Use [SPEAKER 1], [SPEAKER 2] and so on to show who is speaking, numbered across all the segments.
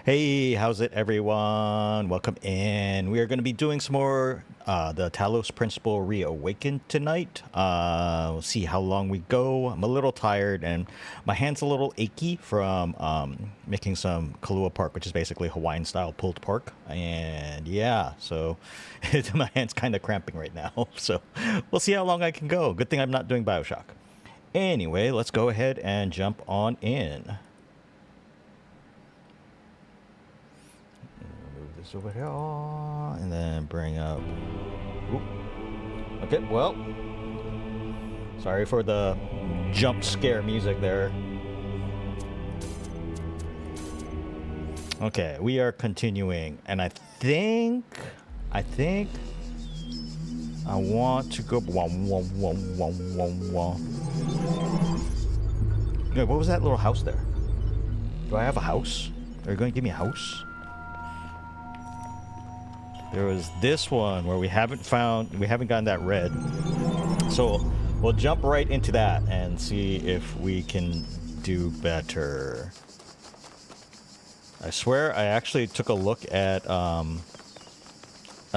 [SPEAKER 1] Hey, how's it, everyone? Welcome in. We are going to be doing some more the Talos Principle Reawakened tonight. We'll see how long we go. I'm a little tired and my hand's a little achy from making some 𝐂𝐫𝐞𝐝, which is basically Hawaiian-style pulled pork. And yeah, so my hand's kind of cramping right now. So we'll see how long I can go. Good thing I'm not doing Bioshock. Anyway, let's go ahead and jump on in. This over here, and then bring up. Oop. Okay, well, sorry for the jump scare music there. Okay, we are continuing, and I think I want to go. Yeah, what was that little house there? Do I have a house? Are you going to give me a house? There was this one where we haven't gotten that red. So we'll jump right into that and see if we can do better. I swear I actually took a look at a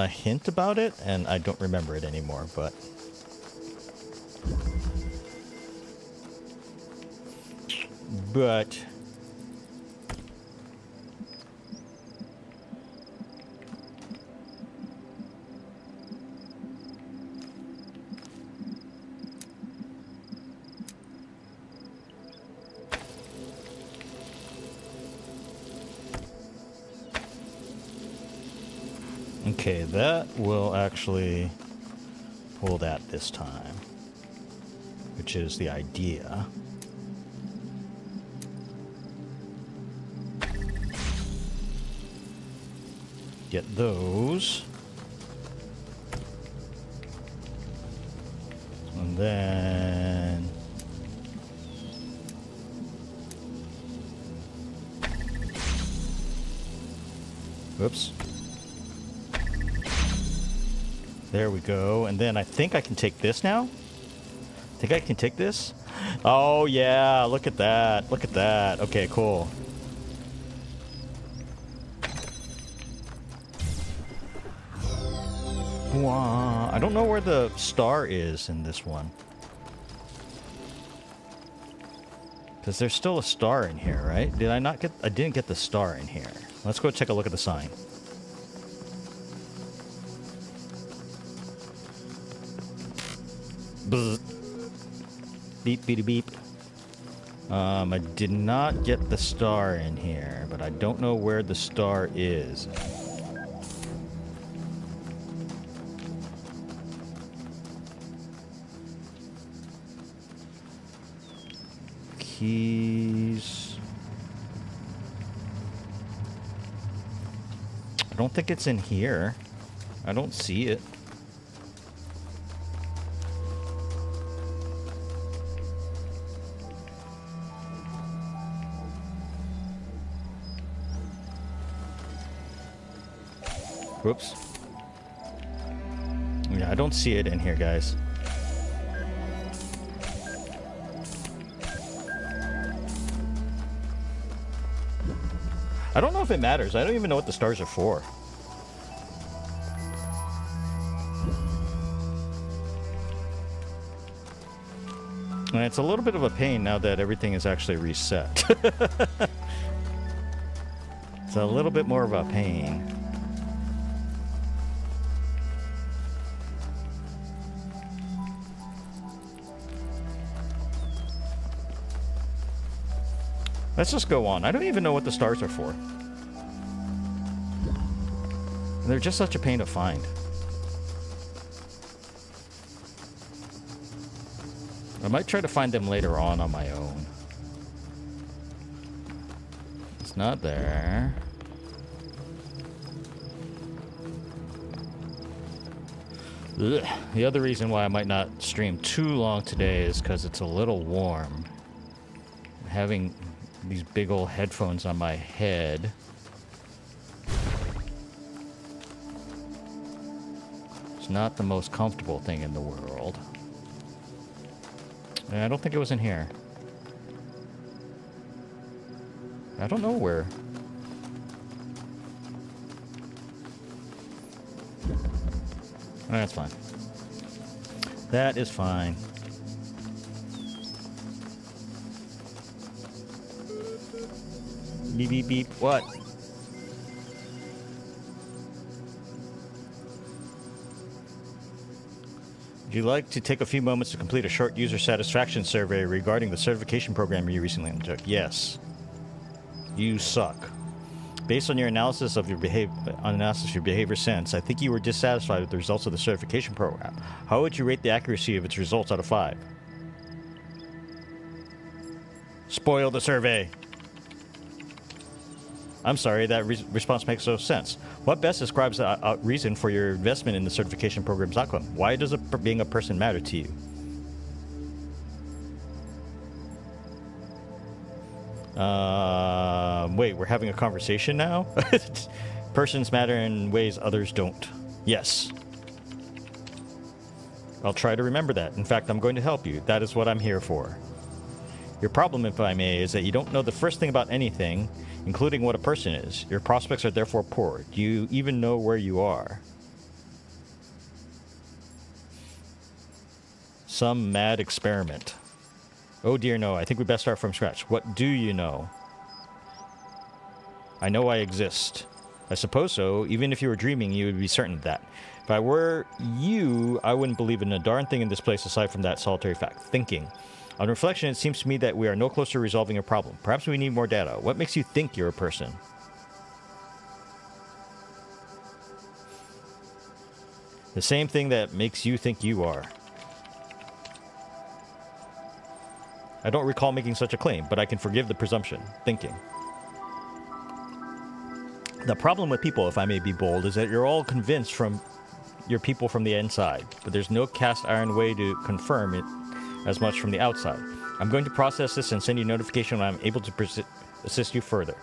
[SPEAKER 1] hint about it and I don't remember it anymore, but okay, that will actually pull that this time, which is the idea. Get those. And then whoops. There we go. And then I think I can take this now. Think I can take this? Oh yeah, look at that. Look at that. Okay, cool. I don't know where the star is in this one. Because there's still a star in here, right? Did I not get... I didn't get the star in here. Let's go take a look at the sign. Bzz. Beep, beep, beep. I did not get the star in here, but I don't know where the star is. Keys. I don't think it's in here. I don't see it. Whoops. Yeah, I don't see it in here, guys. I don't know if it matters. I don't even know what the stars are for. And it's a little bit of a pain now that everything is actually reset. It's a little bit more of a pain. Let's just go on. I don't even know what the stars are for. And they're just such a pain to find. I might try to find them later on my own. It's not there. Ugh. The other reason why I might not stream too long today is because it's a little warm. Having these big old headphones on my head. It's not the most comfortable thing in the world. And I don't think it was in here. I don't know where. That's fine. That is fine. Beep, beep, beep. What? Would you like to take a few moments to complete a short user satisfaction survey regarding the certification program you recently undertook? Yes. You suck. Based on your analysis of your behavior since, I think you were dissatisfied with the results of the certification program. How would you rate the accuracy of its results out of 5? Spoil the survey. I'm sorry, that response makes no sense. What best describes the reason for your investment in the certification program's outcome? Why does being a person matter to you? Wait, we're having a conversation now? Persons matter in ways others don't. Yes. I'll try to remember that. In fact, I'm going to help you. That is what I'm here for. Your problem, if I may, is that you don't know the first thing about anything, including what a person is. Your prospects are therefore poor. Do you even know where you are? Some mad experiment. Oh dear, no. I think we best start from scratch. What do you know? I know I exist. I suppose so. Even if you were dreaming, you would be certain of that. If I were you, I wouldn't believe in a darn thing in this place aside from that solitary fact. Thinking. On reflection, it seems to me that we are no closer to resolving a problem. Perhaps we need more data. What makes you think you're a person? The same thing that makes you think you are. I don't recall making such a claim, but I can forgive the presumption. Thinking. The problem with people, if I may be bold, is that you're all convinced you're people from the inside, but there's no cast iron way to confirm it as much from the outside. I'm going to process this and send you notification when I'm able to assist you further.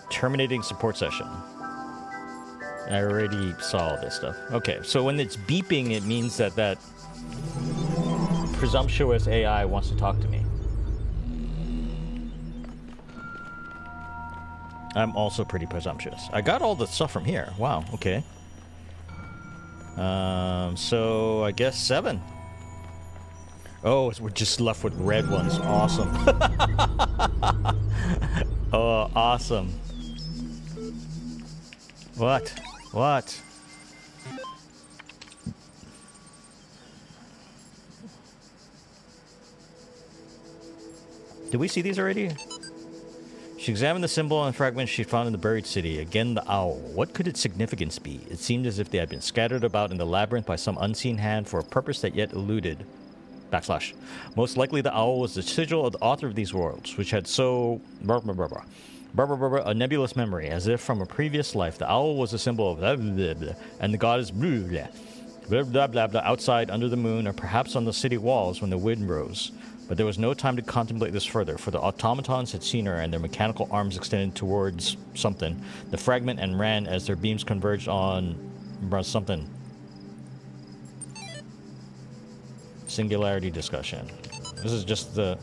[SPEAKER 1] Terminating support session. I already saw all this stuff. Okay, so when it's beeping, it means that that presumptuous AI wants to talk to me. I'm also pretty presumptuous. I got all the stuff from here. Wow, okay. So I guess 7. Oh, we're just left with red ones. Awesome. Oh, awesome. What? What? Did we see these already? She examined the symbol and fragments she found in the buried city. Again, the owl. What could its significance be? It seemed as if they had been scattered about in the labyrinth by some unseen hand for a purpose that yet eluded. Backslash. Most likely the owl was the sigil of the author of these worlds, which had so... a nebulous memory, as if from a previous life. The owl was a symbol of blah, blah, blah, and the god is blah, blah, blah, blah, blah, outside under the moon, or perhaps on the city walls when the wind rose. But there was no time to contemplate this further, for the automatons had seen her and their mechanical arms extended towards something. The fragment and ran as their beams converged on something. Singularity discussion. This is just the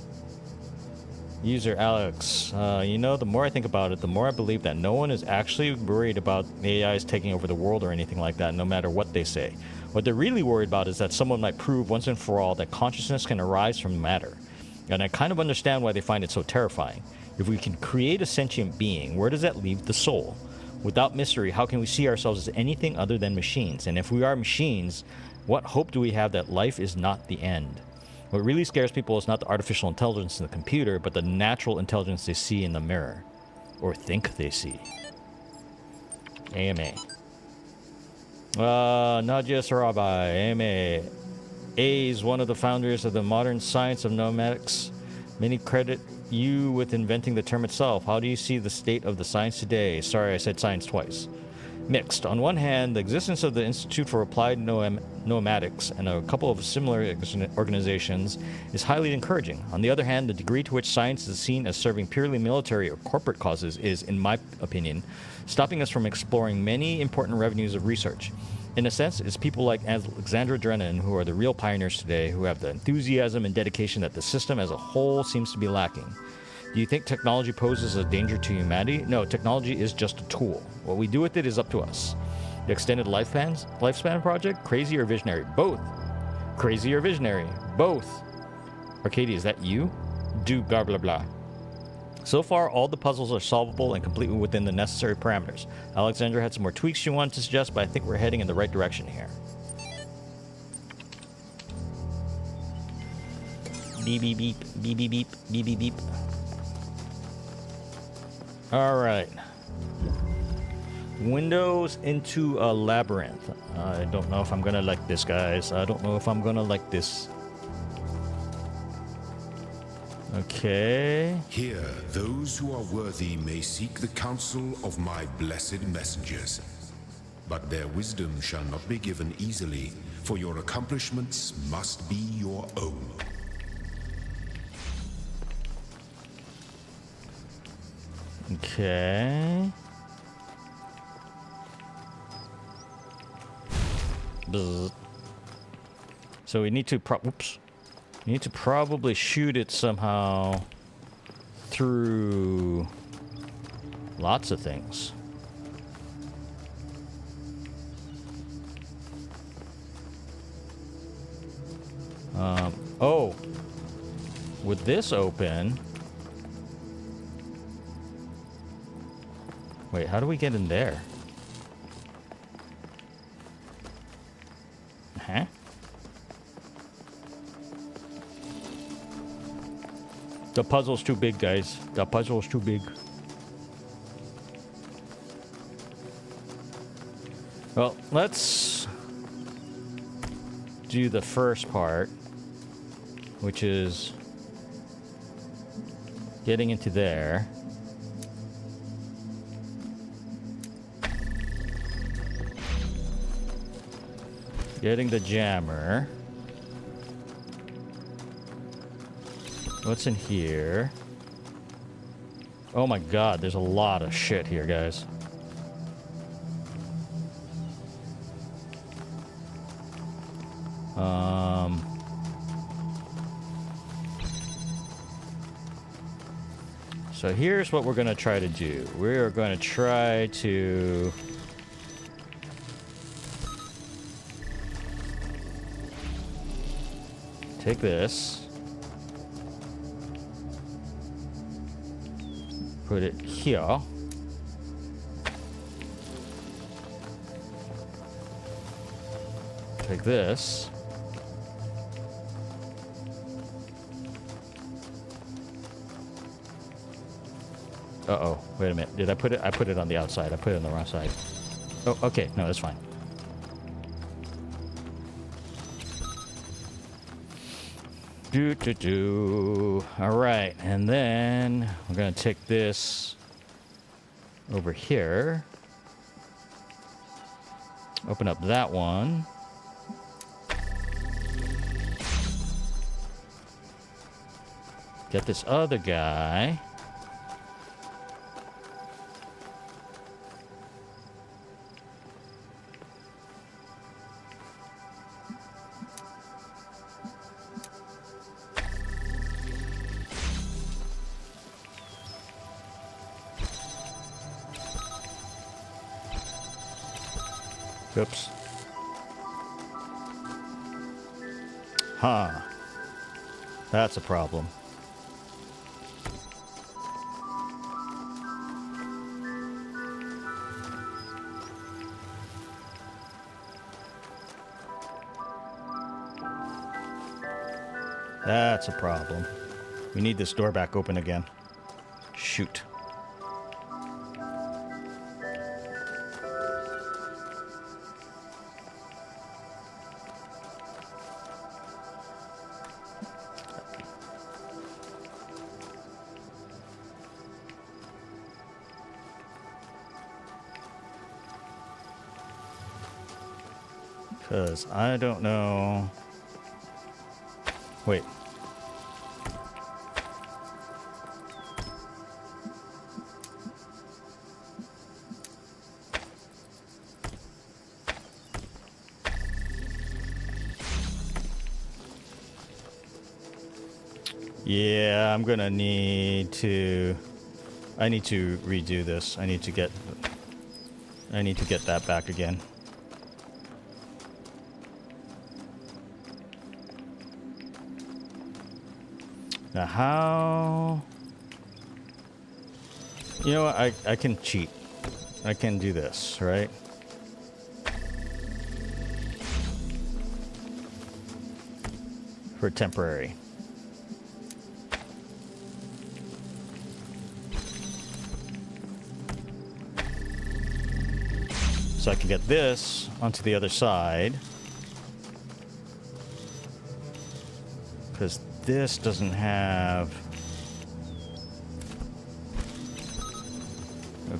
[SPEAKER 1] user Alex. You know, the more I think about it, the more I believe that no one is actually worried about AIs taking over the world or anything like that, no matter what they say. What they're really worried about is that someone might prove once and for all that consciousness can arise from matter. And I kind of understand why they find it so terrifying. If we can create a sentient being, where does that leave the soul? Without mystery, how can we see ourselves as anything other than machines? And if we are machines, what hope do we have that life is not the end? What really scares people is not the artificial intelligence in the computer, but the natural intelligence they see in the mirror. Or think they see. AMA. Nadia Sarabai, AMA. A is one of the founders of the modern science of nomadics. Many credit you with inventing the term itself. How do you see the state of the science today? Sorry, I said science twice. Mixed. On one hand, the existence of the Institute for Applied Nomadics and a couple of similar organizations is highly encouraging. On the other hand, the degree to which science is seen as serving purely military or corporate causes is, in my opinion, stopping us from exploring many important revenues of research. In a sense, it's people like Alexandra Drennan who are the real pioneers today, who have the enthusiasm and dedication that the system as a whole seems to be lacking. Do you think technology poses a danger to humanity? No, technology is just a tool. What we do with it is up to us. The extended lifespan project? Crazy or visionary? Both. Crazy or visionary? Both. 𝐂𝐫𝐞𝐝, is that you? Do blah blah blah. So far, all the puzzles are solvable and completely within the necessary parameters. Alexandra had some more tweaks she wanted to suggest, but I think we're heading in the right direction here. Beep beep beep beep beep beep beep beep beep. All right. Windows into a labyrinth. I don't know if I'm gonna like this, guys. I don't know if I'm gonna like this. Okay.
[SPEAKER 2] Here, those who are worthy may seek the counsel of my blessed messengers. But their wisdom shall not be given easily, for your accomplishments must be your own.
[SPEAKER 1] Okay. Bzz. So we need to we need to probably shoot it somehow through lots of things. Oh, with this open. Wait, how do we get in there? Huh? The puzzle's too big, guys. The puzzle's too big. Well, let's do the first part, which is getting into there. Getting the jammer. What's in here? Oh my god, there's a lot of shit here, guys. So here's what we're gonna try to do. We're gonna try to take this, put it here, take this, uh-oh, wait a minute, did I put it on the outside, I put it on the wrong side. Oh, okay, no, that's fine. All right, and then we're gonna take this over here, open up that one, get this other guy, oops. Huh. That's a problem. That's a problem. We need this door back open again. Shoot. Because I don't know. Wait. Yeah, I'm gonna need to. I need to redo this. I need to get that back again. Now how... You know what? I can cheat. I can do this, right? For temporary. So I can get this onto the other side. Because this doesn't have...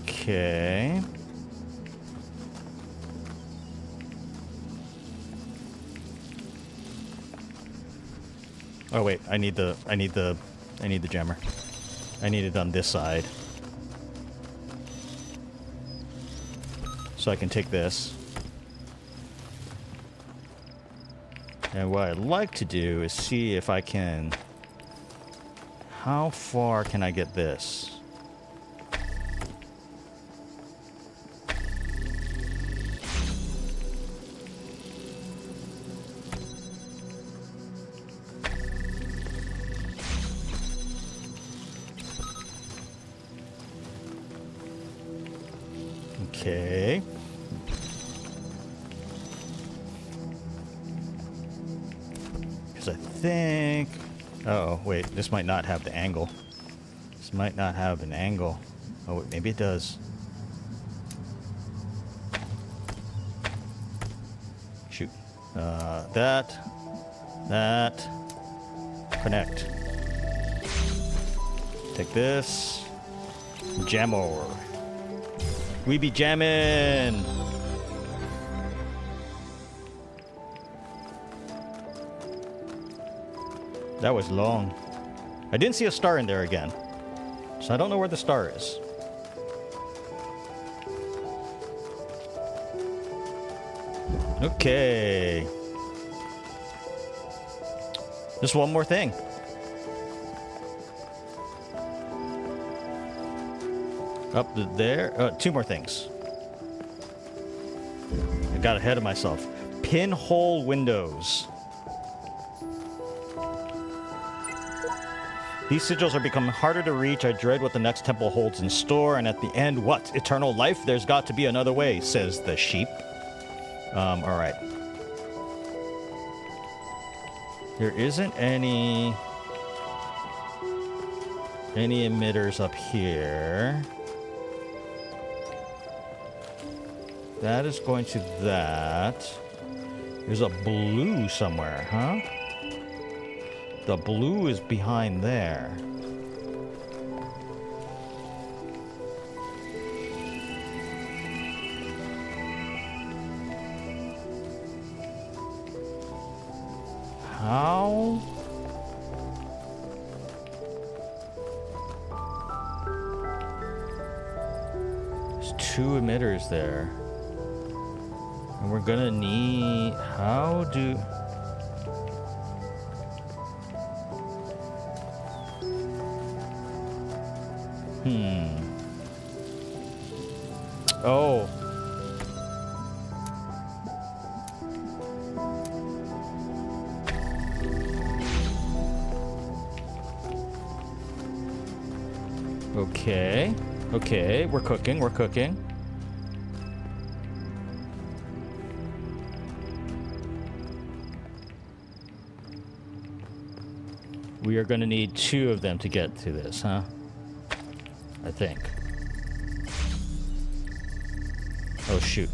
[SPEAKER 1] Okay. Oh wait, I need the jammer. I need it on this side. So I can take this. And what I'd like to do is see if I can... How far can I get this? Okay. Because I think... Uh-oh, wait, this might not have the angle. This might not have an angle. Oh, wait, maybe it does. Shoot. That. Connect. Take this. Jam over. We be jammin'! That was long. I didn't see a star in there again. So I don't know where the star is. Okay. Just one more thing. Up to there. Two more things. I got ahead of myself. Pinhole windows. These sigils are becoming harder to reach. I dread what the next temple holds in store. And at the end, what? Eternal life? There's got to be another way, says the sheep. Alright. There isn't any emitters up here. That is going to that. There's a blue somewhere, huh? The blue is behind there. How? There's two emitters there. And we're gonna need... How do... Oh. Okay. Okay, we're cooking, we're cooking. We are going to need two of them to get to this, huh? I think. Oh, shoot.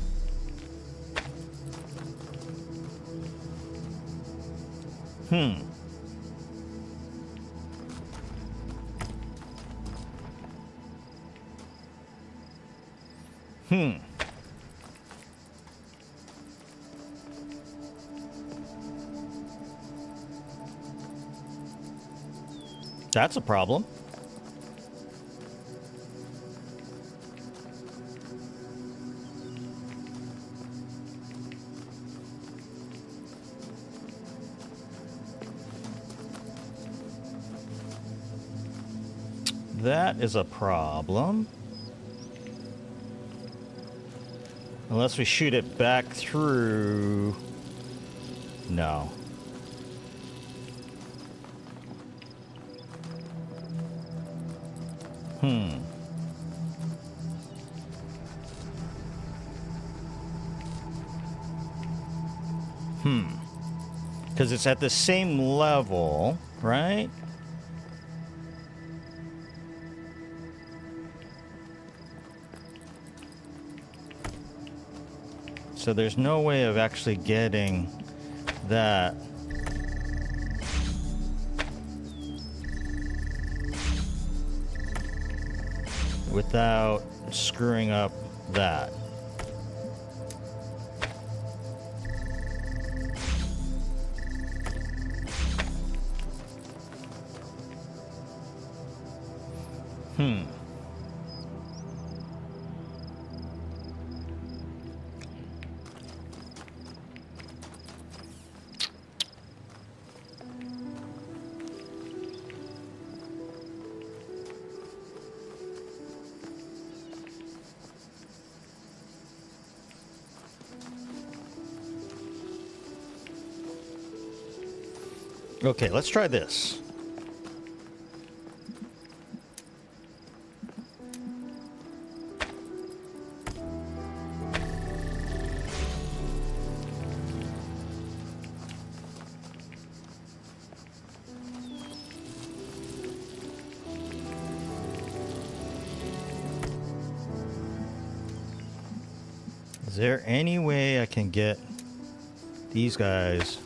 [SPEAKER 1] That's a problem. That is a problem. Unless we shoot it back through... No. Hmm. Because it's at the same level, right? So there's no way of actually getting that. Without screwing up that. Okay, let's try this. Is there any way I can get these guys?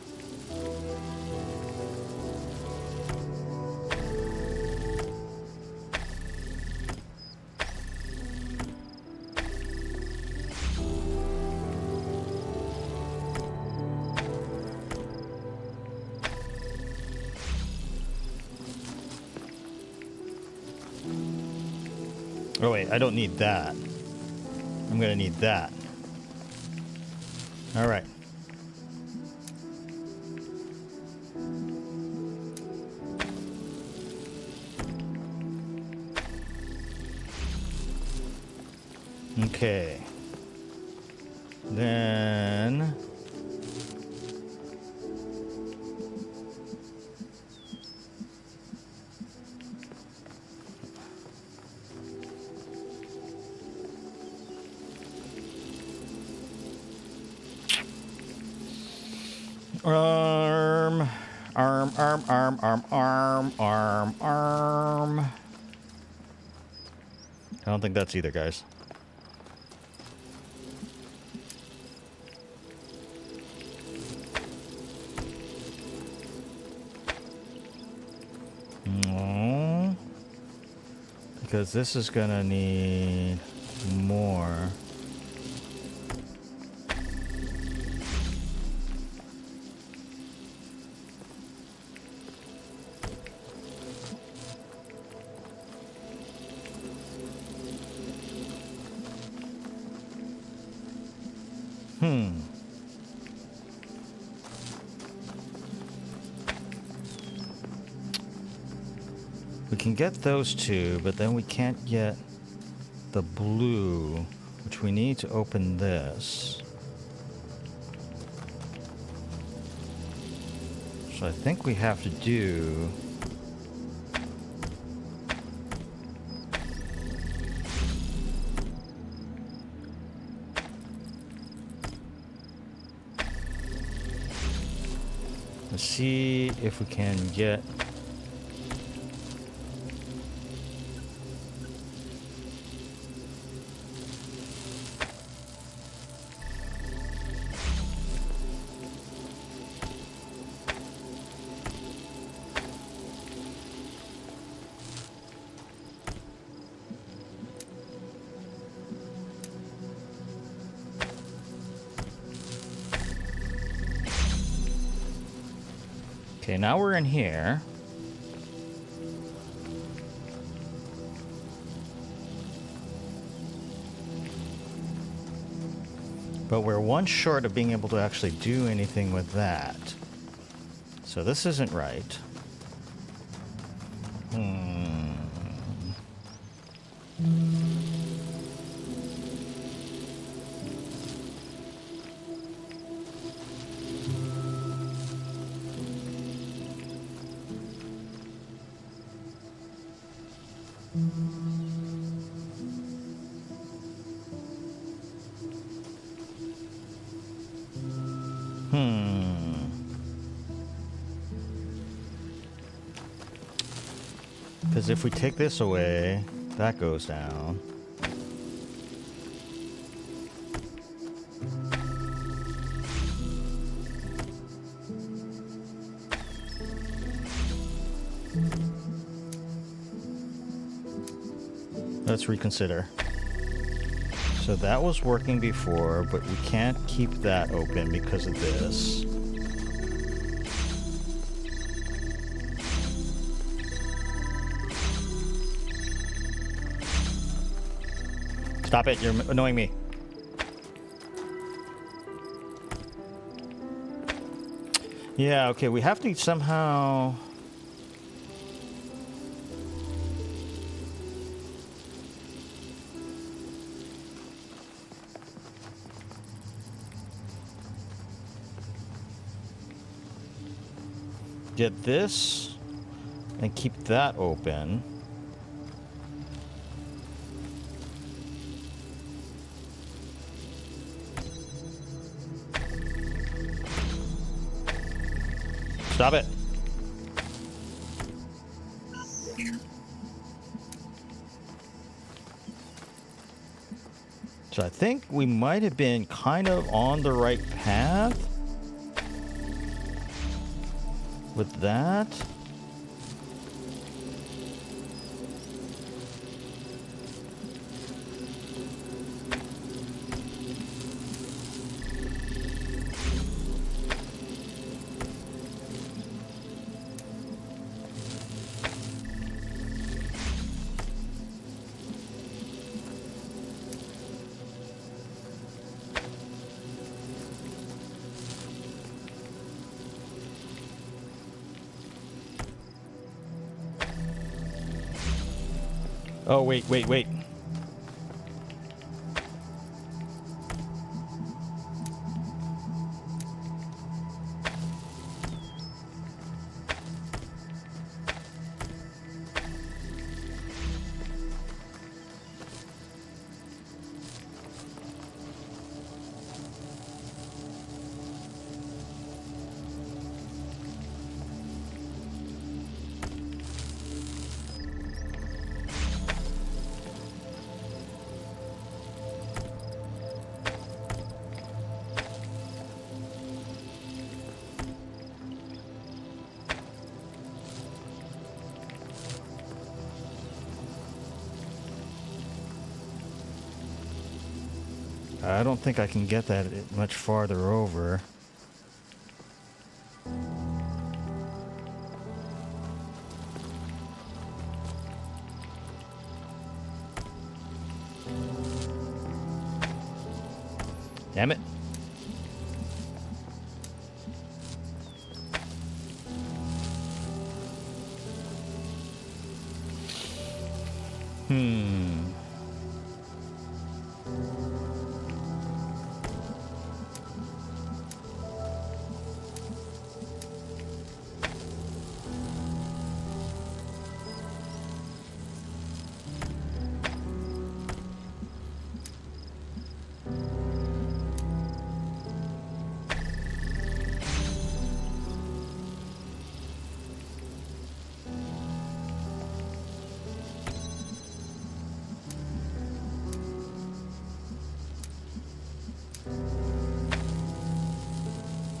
[SPEAKER 1] Oh wait, I don't need that. I'm gonna need that. All right. Okay. Then arm. I don't think that's either, guys. No. Because this is gonna need more. We can get those two, but then we can't get the blue, which we need to open this. So I think we have to do... Let's see if we can get... Okay, now we're in here. But we're one short of being able to actually do anything with that. So this isn't right. Because if we take this away, that goes down. Let's reconsider. So that was working before, but we can't keep that open because of this. Stop it, you're annoying me. Yeah, okay, we have to somehow... get this and keep that open. Stop it. So I think we might have been kind of on the right path with that. Oh, wait. I don't think I can get that much farther over. Damn it.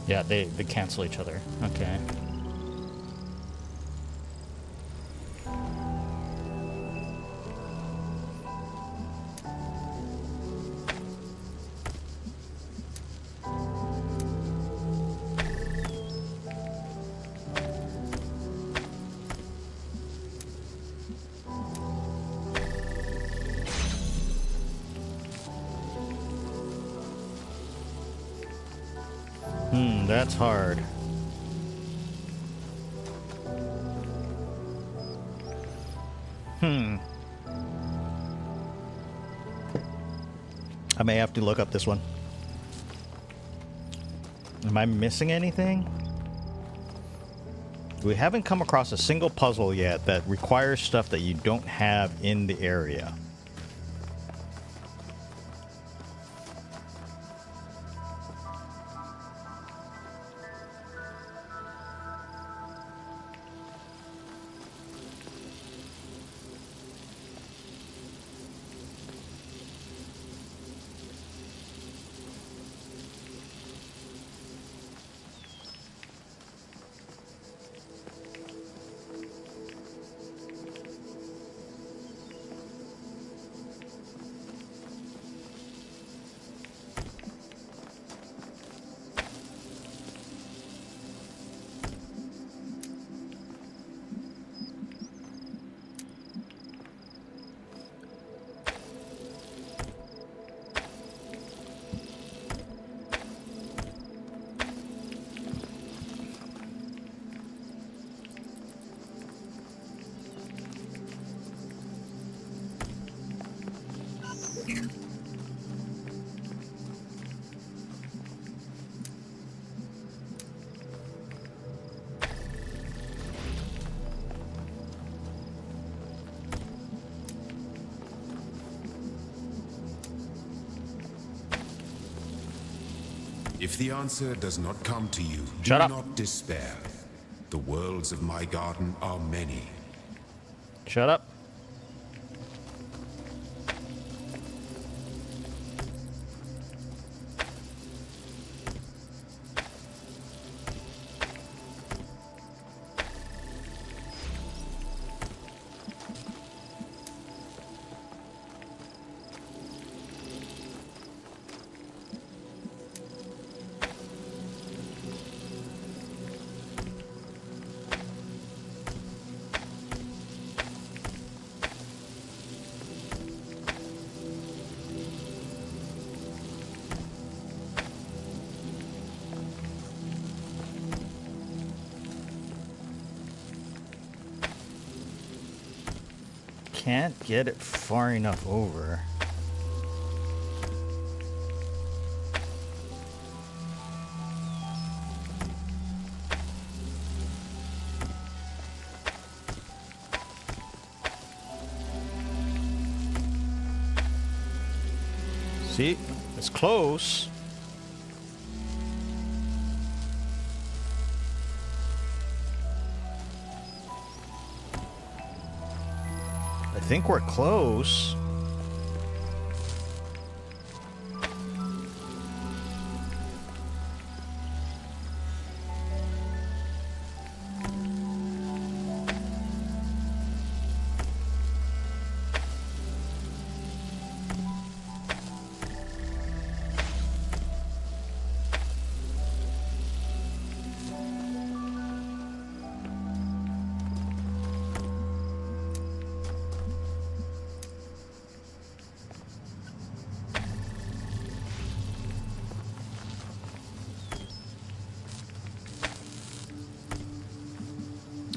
[SPEAKER 1] Yeah, they cancel each other. Okay. That's hard. I may have to look up this one. Am I missing anything? We haven't come across a single puzzle yet that requires stuff that you don't have in the area.
[SPEAKER 2] If the answer does not come to you,
[SPEAKER 1] Shut
[SPEAKER 2] do
[SPEAKER 1] up.
[SPEAKER 2] not despair. The worlds of my garden are many.
[SPEAKER 1] Shut up. Can't get it far enough over. See, it's close. I think we're close.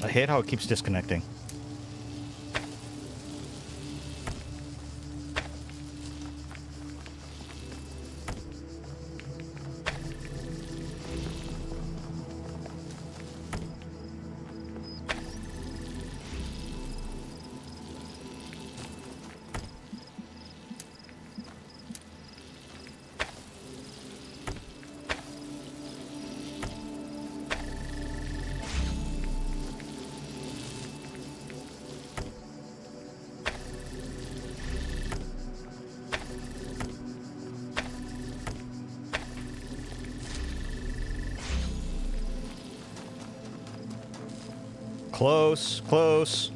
[SPEAKER 1] I hate how it keeps disconnecting. Close, close.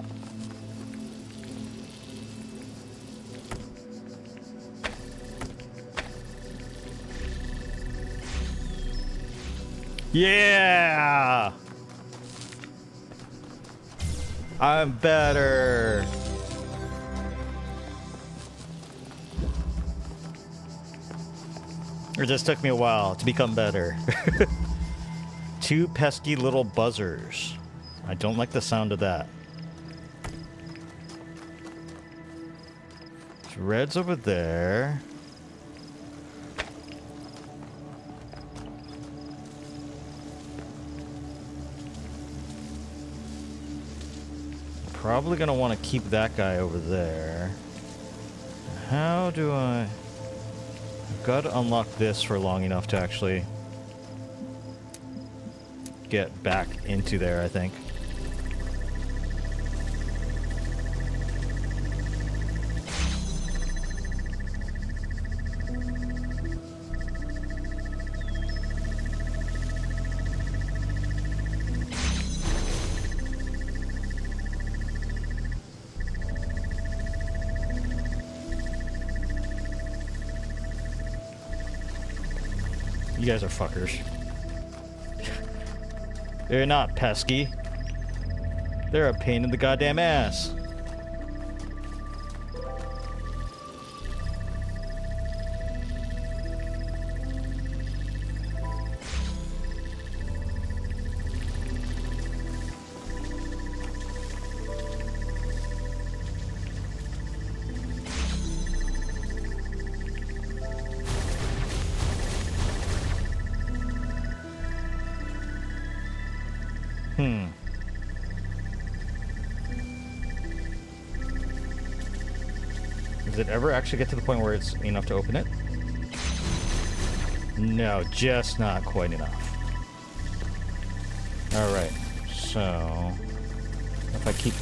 [SPEAKER 1] Yeah! I'm better. It just took me a while to become better. Two pesky little buzzers. I don't like the sound of that. So red's over there. Probably gonna want to keep that guy over there. How do I... I've got to unlock this for long enough to actually get back into there, I think. You guys are fuckers. They're not pesky. They're a pain in the goddamn ass. Does it ever actually get to the point where it's enough to open it? No, just not quite enough. Alright, so... if I keep...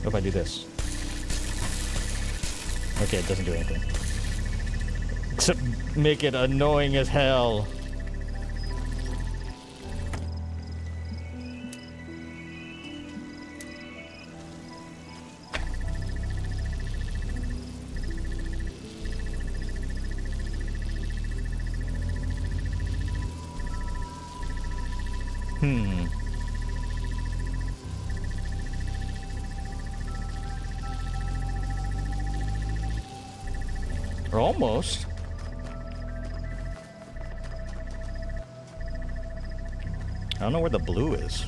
[SPEAKER 1] what if I do this? Okay, it doesn't do anything. Except make it annoying as hell. Or almost. I don't know where the blue is.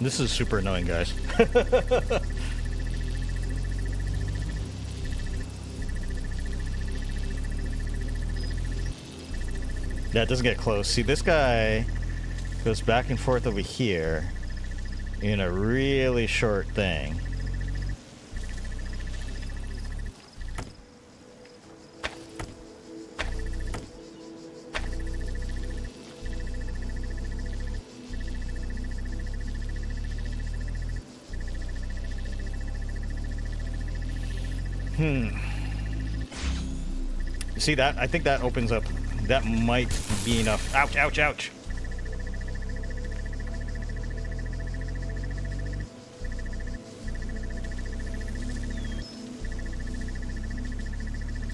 [SPEAKER 1] This is super annoying, guys. Yeah, it doesn't get close. See, this guy goes back and forth over here in a really short thing. See that? I think that opens up. That might be enough. Ouch, ouch, ouch.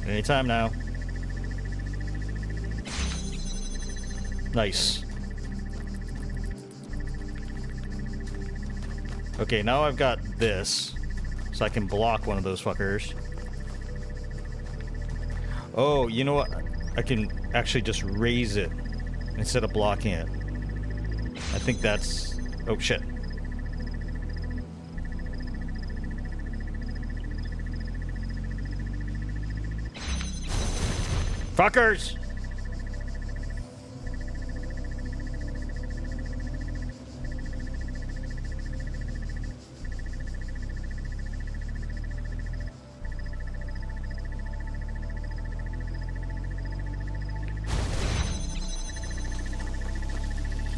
[SPEAKER 1] Anytime now. Nice. Okay, now I've got this, so I can block one of those fuckers. Oh, you know what? I can actually just raise it instead of blocking it. I think that's... oh, shit. Fuckers!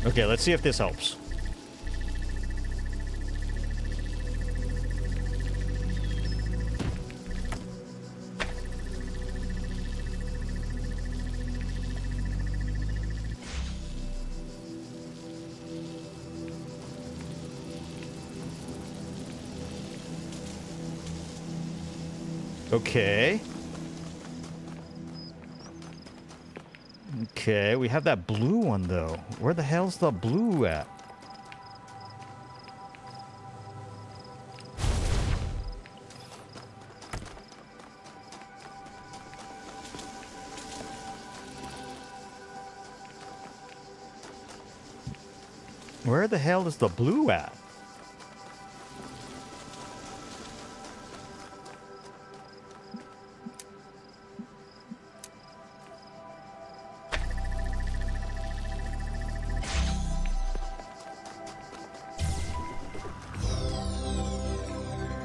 [SPEAKER 1] Okay, let's see if this helps. Okay. Okay, we have that blue one, though. Where the hell's the blue at? Where the hell is the blue at?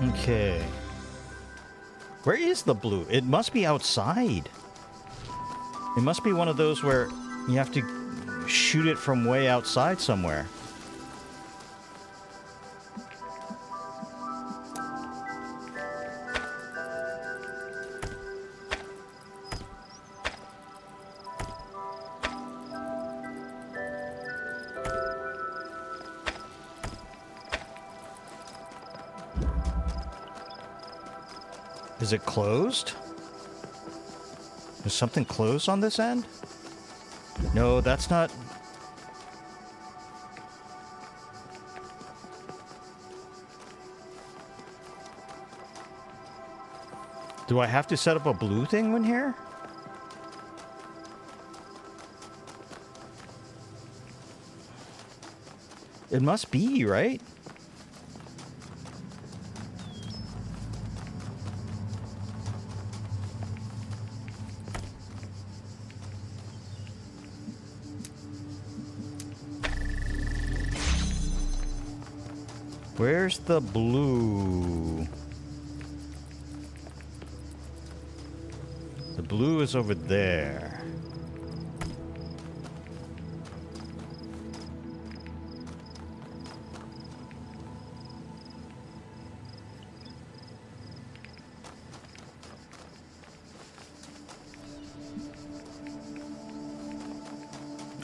[SPEAKER 1] Okay. Where is the blue? It must be outside. It must be one of those where you have to shoot it from way outside somewhere. Is it closed? Is something closed on this end? No, that's not... Do I have to set up a blue thing in here? It must be, right? Where's the blue? The blue is over there.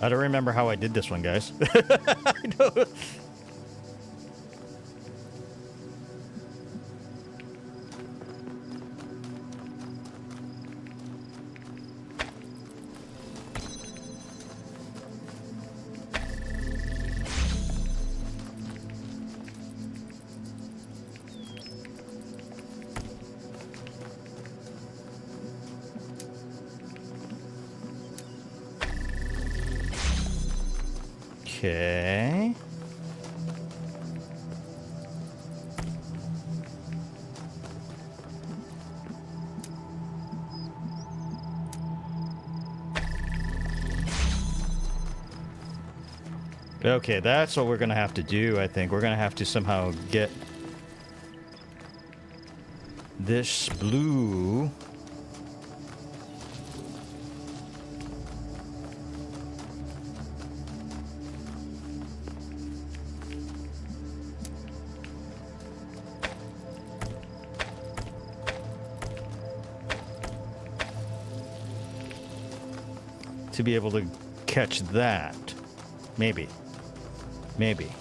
[SPEAKER 1] I don't remember how I did this one, guys. I know. Okay. Okay, that's what we're gonna have to do, I think. We're gonna have to somehow get this blue. To be able to catch that. Maybe. Maybe.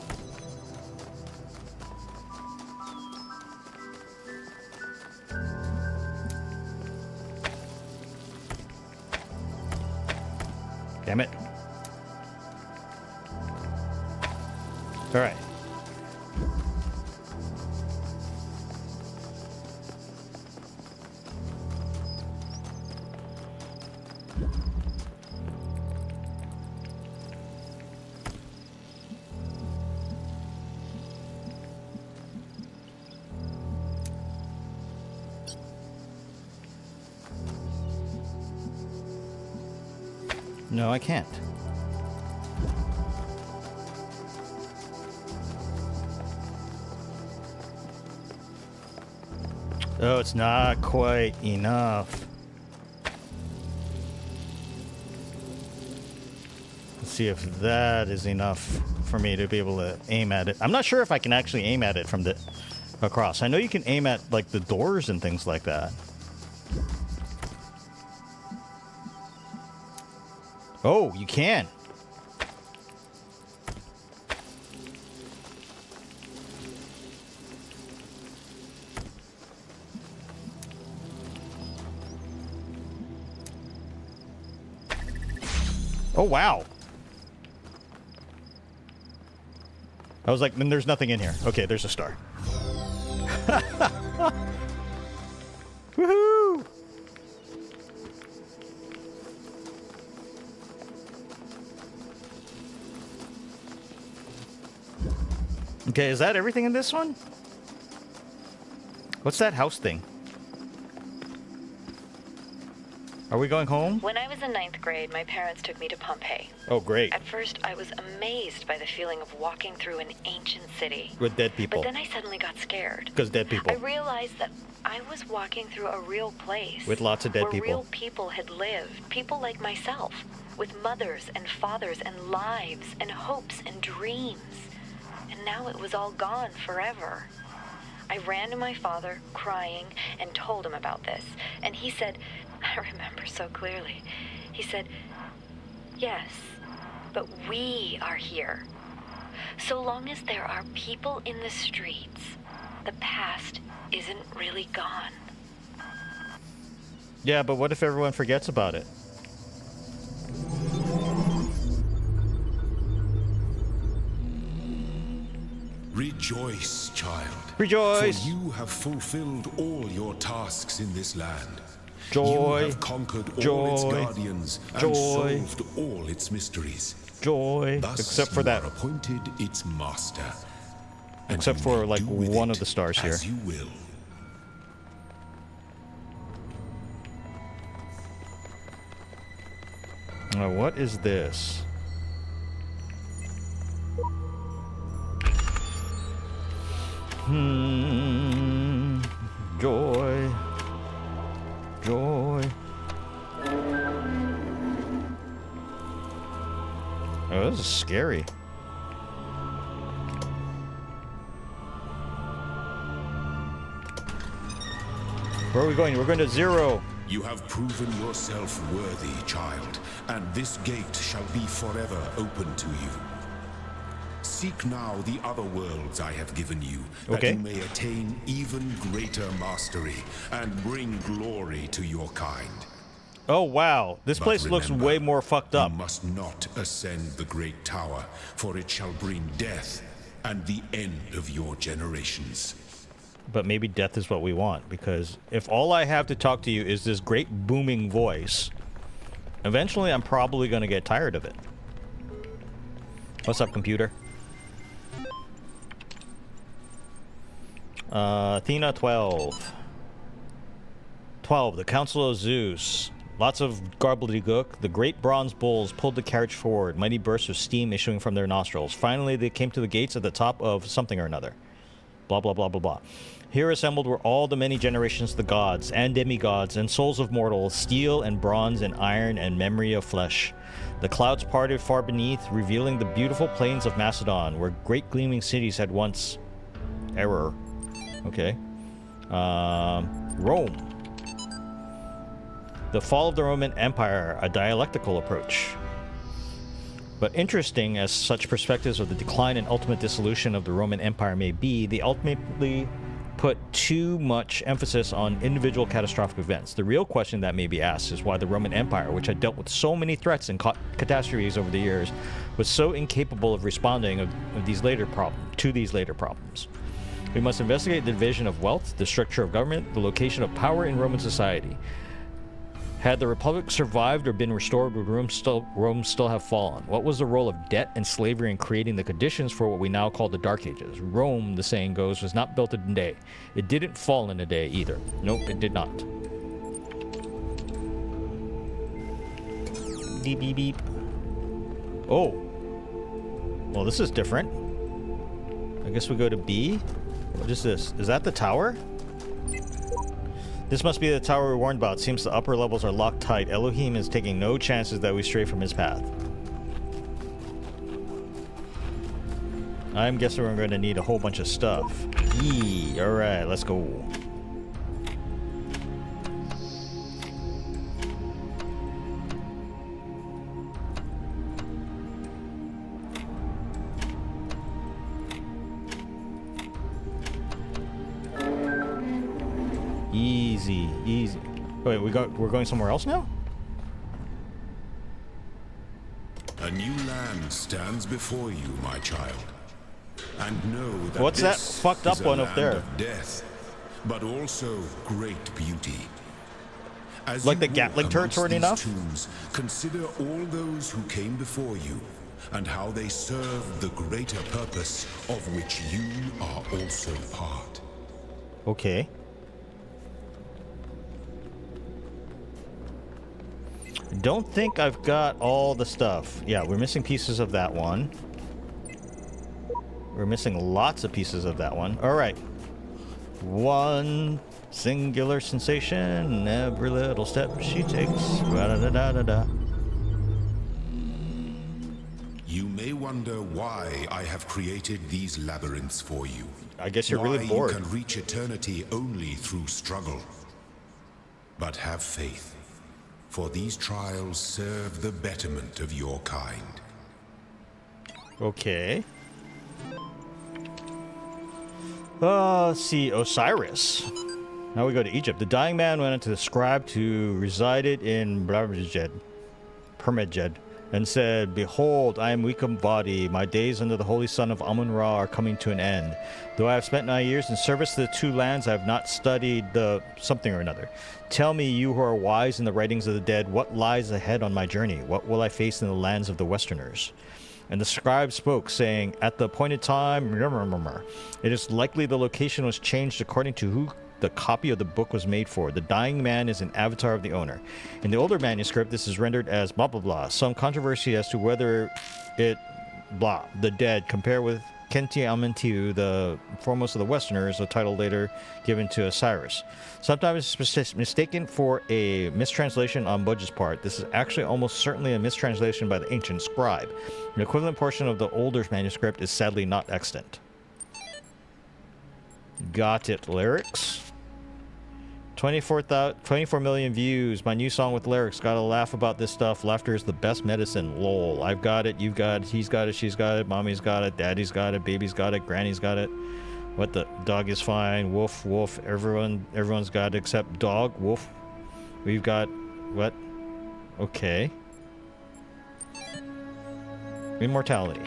[SPEAKER 1] Damn it. All right. No, I can't. Oh, it's not quite enough. Let's see if that is enough for me to be able to aim at it. I'm not sure if I can actually aim at it from the across. I know you can aim at like the doors and things like that. Oh, you can. Oh, wow. I was like, then there's nothing in here. Okay, there's a star. Woohoo! Okay, is that everything in this one? What's that house thing? Are we going home?
[SPEAKER 3] When I was in 9th grade, my parents took me to Pompeii.
[SPEAKER 1] Oh, great.
[SPEAKER 3] At first, I was amazed by the feeling of walking through an ancient city.
[SPEAKER 1] With dead people.
[SPEAKER 3] But then I suddenly got scared.
[SPEAKER 1] Because dead people.
[SPEAKER 3] I realized that I was walking through a real place.
[SPEAKER 1] With lots of dead
[SPEAKER 3] where
[SPEAKER 1] people.
[SPEAKER 3] Real people had lived. People like myself. With mothers and fathers and lives and hopes and dreams. And now it was all gone forever. I ran to my father, crying, and told him about this. And he said, I remember so clearly. He said, yes, but we are here. So long as there are people in the streets, the past isn't really gone.
[SPEAKER 1] Yeah, but what if everyone forgets about it?
[SPEAKER 2] Rejoice, child.
[SPEAKER 1] Rejoice.
[SPEAKER 2] For you have fulfilled all your tasks in this land.
[SPEAKER 1] Joy.
[SPEAKER 2] You have conquered all
[SPEAKER 1] Joy.
[SPEAKER 2] its guardians and
[SPEAKER 1] Joy.
[SPEAKER 2] solved all its mysteries.
[SPEAKER 1] Joy.
[SPEAKER 2] Thus,
[SPEAKER 1] Except for
[SPEAKER 2] you
[SPEAKER 1] that.
[SPEAKER 2] are appointed its master. And
[SPEAKER 1] Except
[SPEAKER 2] you
[SPEAKER 1] for,
[SPEAKER 2] may
[SPEAKER 1] like,
[SPEAKER 2] do with
[SPEAKER 1] one
[SPEAKER 2] it
[SPEAKER 1] of the stars here.
[SPEAKER 2] as you will.
[SPEAKER 1] Now, what is this? Joy. Joy. Oh, this is scary. Where are we going? We're going to 0.
[SPEAKER 2] You have proven yourself worthy, child, and this gate shall be forever open to you. Seek now the other worlds I have given you, that
[SPEAKER 1] Okay.
[SPEAKER 2] you may attain even greater mastery and bring glory to your kind.
[SPEAKER 1] Oh, wow. This
[SPEAKER 2] But
[SPEAKER 1] place looks
[SPEAKER 2] remember,
[SPEAKER 1] way more fucked up.
[SPEAKER 2] You must not ascend the great tower, for it shall bring death and the end of your generations.
[SPEAKER 1] But maybe death is what we want, because if all I have to talk to you is this great booming voice, eventually I'm probably going to get tired of it. What's up, computer? Athena 12. 12, the Council of Zeus. Lots of gobbledygook. The great bronze bulls pulled the carriage forward, mighty bursts of steam issuing from their nostrils. Finally, they came to the gates at the top of something or another. Blah, blah, blah, blah, blah. Here assembled were all the many generations of the gods and demigods and souls of mortals, steel and bronze and iron and memory of flesh. The clouds parted far beneath, revealing the beautiful plains of Macedon, where great gleaming cities had once... Error. Okay. Rome. The fall of the Roman Empire, a dialectical approach. But interesting as such perspectives of the decline and ultimate dissolution of the Roman Empire may be, they ultimately put too much emphasis on individual catastrophic events. The real question that may be asked is why the Roman Empire, which had dealt with so many threats and catastrophes over the years, was so incapable of responding to these later problems. We must investigate the division of wealth, the structure of government, the location of power in Roman society. Had the Republic survived or been restored, would Rome still have fallen? What was the role of debt and slavery in creating the conditions for what we now call the Dark Ages? Rome, the saying goes, was not built in a day. It didn't fall in a day either. Nope, it did not. Beep, beep, beep. Oh. Well, this is different. I guess we go to B. What is this? Is that the tower? This must be the tower we warned about. Seems the upper levels are locked tight. Elohim is taking no chances that we stray from his path. I'm guessing we're going to need a whole bunch of stuff. Yee. Alright, let's go. Easy, easy. Wait, we're going somewhere else now?
[SPEAKER 2] A new land stands before you, my child. And know that
[SPEAKER 1] What's that
[SPEAKER 2] this
[SPEAKER 1] fucked up
[SPEAKER 2] is a
[SPEAKER 1] one up
[SPEAKER 2] land
[SPEAKER 1] there?
[SPEAKER 2] of death, but also great beauty. As
[SPEAKER 1] Like
[SPEAKER 2] you
[SPEAKER 1] the Gatling
[SPEAKER 2] walk
[SPEAKER 1] turret's
[SPEAKER 2] amongst
[SPEAKER 1] already
[SPEAKER 2] these
[SPEAKER 1] enough?
[SPEAKER 2] tombs, consider all those who came before you, and how they serve the greater purpose of which you are also part.
[SPEAKER 1] Okay. Don't think I've got all the stuff. Yeah, we're missing pieces of that one. We're missing lots of pieces of that one. All right. One singular sensation, every little step she takes. Da-da-da-da-da-da.
[SPEAKER 2] You may wonder why I have created these labyrinths for you.
[SPEAKER 1] I guess you're really
[SPEAKER 2] Why
[SPEAKER 1] bored.
[SPEAKER 2] you can reach eternity only through struggle. But have faith, for these trials serve the betterment of your kind.
[SPEAKER 1] Okay. Let's see. Osiris. Now we go to Egypt. The dying man went unto the scribe who resided in Permejed, and said, Behold, I am weak of body. My days under the holy sun of Amun-Ra are coming to an end. Though I have spent 9 years in service to the two lands, I have not studied the something or another. Tell me, you who are wise in the writings of the dead, what lies ahead on my journey? What will I face in the lands of the Westerners? And the scribe spoke, saying, At the appointed time, it is likely the location was changed according to who the copy of the book was made for. The dying man is an avatar of the owner. In the older manuscript, this is rendered as blah blah blah. Some controversy as to whether it blah the dead compare with 𝐂𝐫𝐞𝐝, the foremost of the Westerners, a title later given to Osiris. Sometimes it's mistaken for a mistranslation on Budge's part. This is actually almost certainly a mistranslation by the ancient scribe. An equivalent portion of the older manuscript is sadly not extant. Got it. Lyrics. 24 million views. My new song with lyrics. Gotta laugh about this stuff. Laughter is the best medicine. Lol. I've got it. You've got it. He's got it. She's got it. Mommy's got it. Daddy's got it. Baby's got it. Granny's got it. What the? Dog is fine. Woof, woof. Everyone's got it except dog. Woof. We've got... What? Okay. Immortality.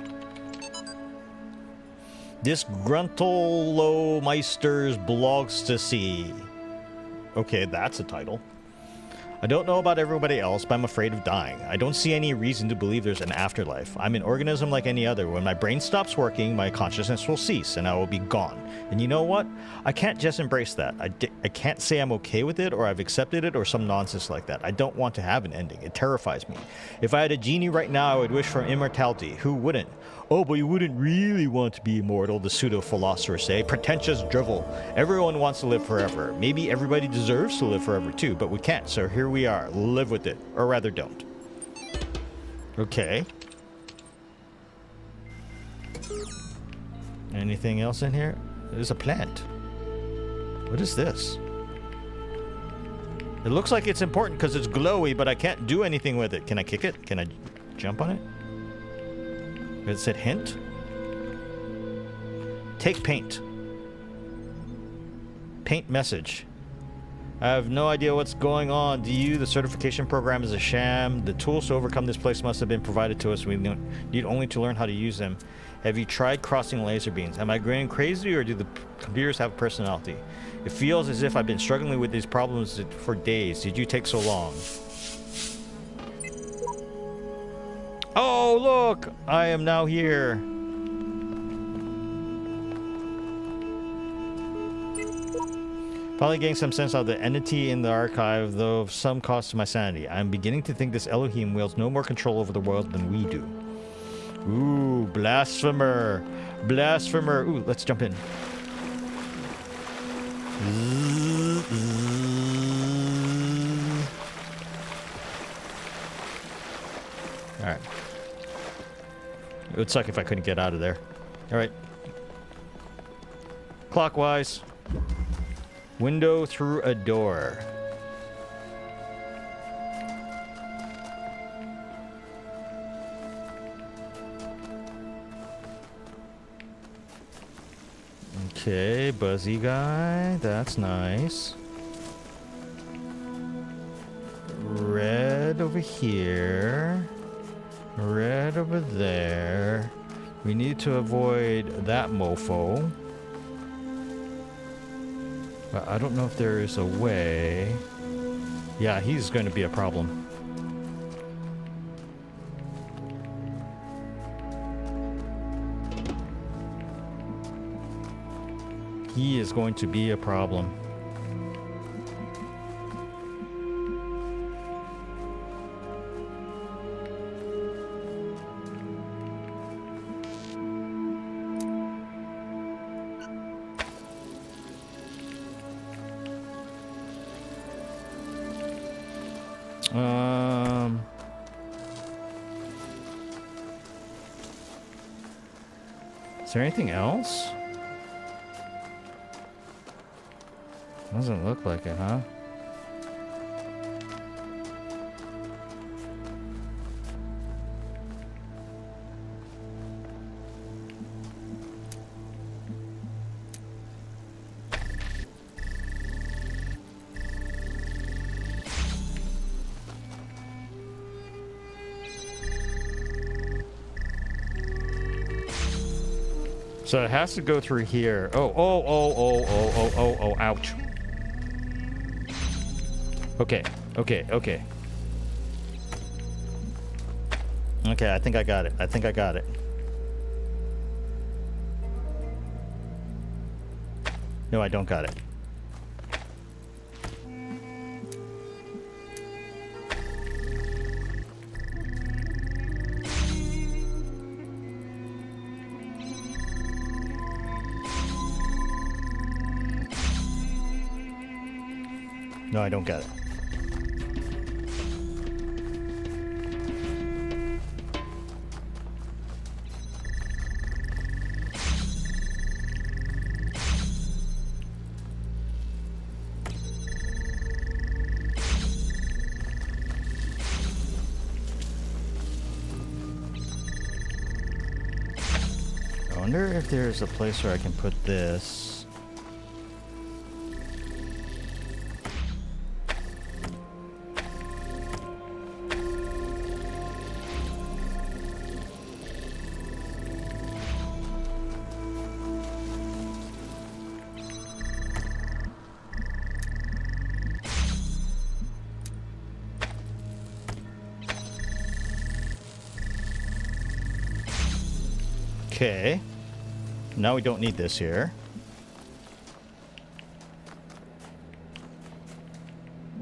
[SPEAKER 1] Disgruntlemeister's blogs to see. Okay, that's a title. I don't know about everybody else, but I'm afraid of dying. I don't see any reason to believe there's an afterlife. I'm an organism like any other. When my brain stops working, my consciousness will cease, and I will be gone. And you know what? I can't just embrace that. I can't say I'm okay with it, or I've accepted it, or some nonsense like that. I don't want to have an ending. It terrifies me. If I had a genie right now, I would wish for immortality. Who wouldn't? Oh, but you wouldn't really want to be immortal, the pseudo-philosophers say. Pretentious drivel. Everyone wants to live forever. Maybe everybody deserves to live forever too, but we can't, so here we are. Live with it. Or rather, don't. Okay. Anything else in here? There's a plant. What is this? It looks like it's important because it's glowy, but I can't do anything with it. Can I kick it? Can I jump on it? It said hint. Take paint. Paint message. I have no idea what's going on. Do you? The certification program is a sham. The tools to overcome this place must have been provided to us. We need only to learn how to use them. Have you tried crossing laser beams? Am I going crazy, or do the computers have personality? It feels as if I've been struggling with these problems for days. Did you take so long? Oh, look! I am now here. Finally getting some sense of the entity in the archive, though of some cost to my sanity. I'm beginning to think this Elohim wields no more control over the world than we do. Ooh, blasphemer. Blasphemer. Ooh, let's jump in. Alright. It would suck if I couldn't get out of there. Alright. Clockwise. Window through a door. Okay, buzzy guy. That's nice. Red over here. Red over there. We need to avoid that mofo. But I don't know if there is a way. Yeah, he's going to be a problem. He is going to be a problem. Is there anything else? Doesn't look like it, huh? So it has to go through here. Oh, ouch. Okay. Okay, I think I got it. No, I don't got it. No, I don't get it. I wonder if there's a place where I can put this. Okay. Now we don't need this here.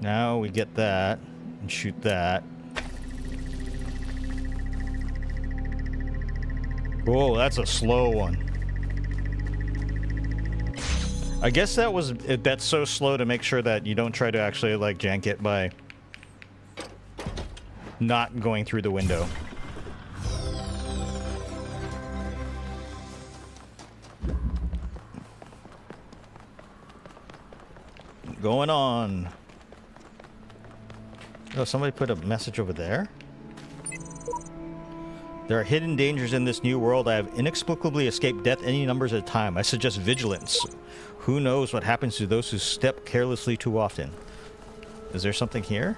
[SPEAKER 1] Now we get that and shoot that. Whoa, that's a slow one. I guess that's so slow to make sure that you don't try to actually like jank it by not going through the window. Going on. Oh, somebody put a message over there. There are hidden dangers in this new world. I have inexplicably escaped death any numbers at a time. I suggest vigilance. Who knows what happens to those who step carelessly too often? Is there something here?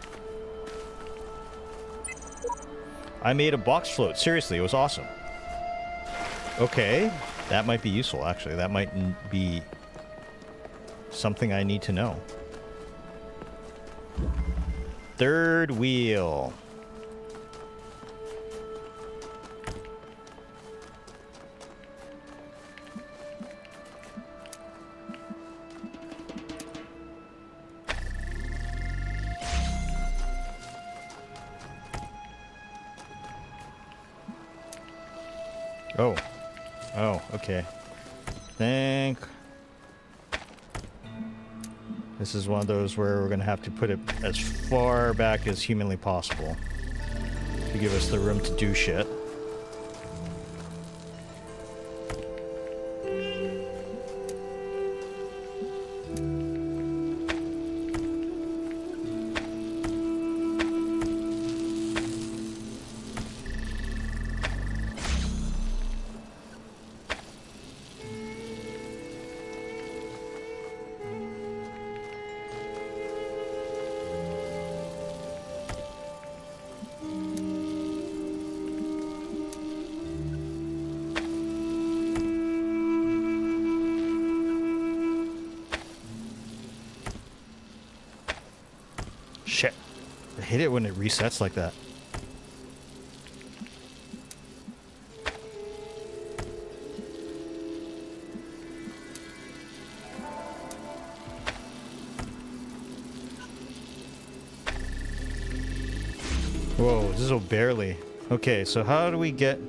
[SPEAKER 1] I made a box float. Seriously, it was awesome. Okay, that might be useful, actually. That might be something I need to know. Third wheel. Oh, okay. This is one of those where we're going to have to put it as far back as humanly possible to give us the room to do shit. Shit. I hate it when it resets like that. Whoa, this is barely. Okay, so how do we get...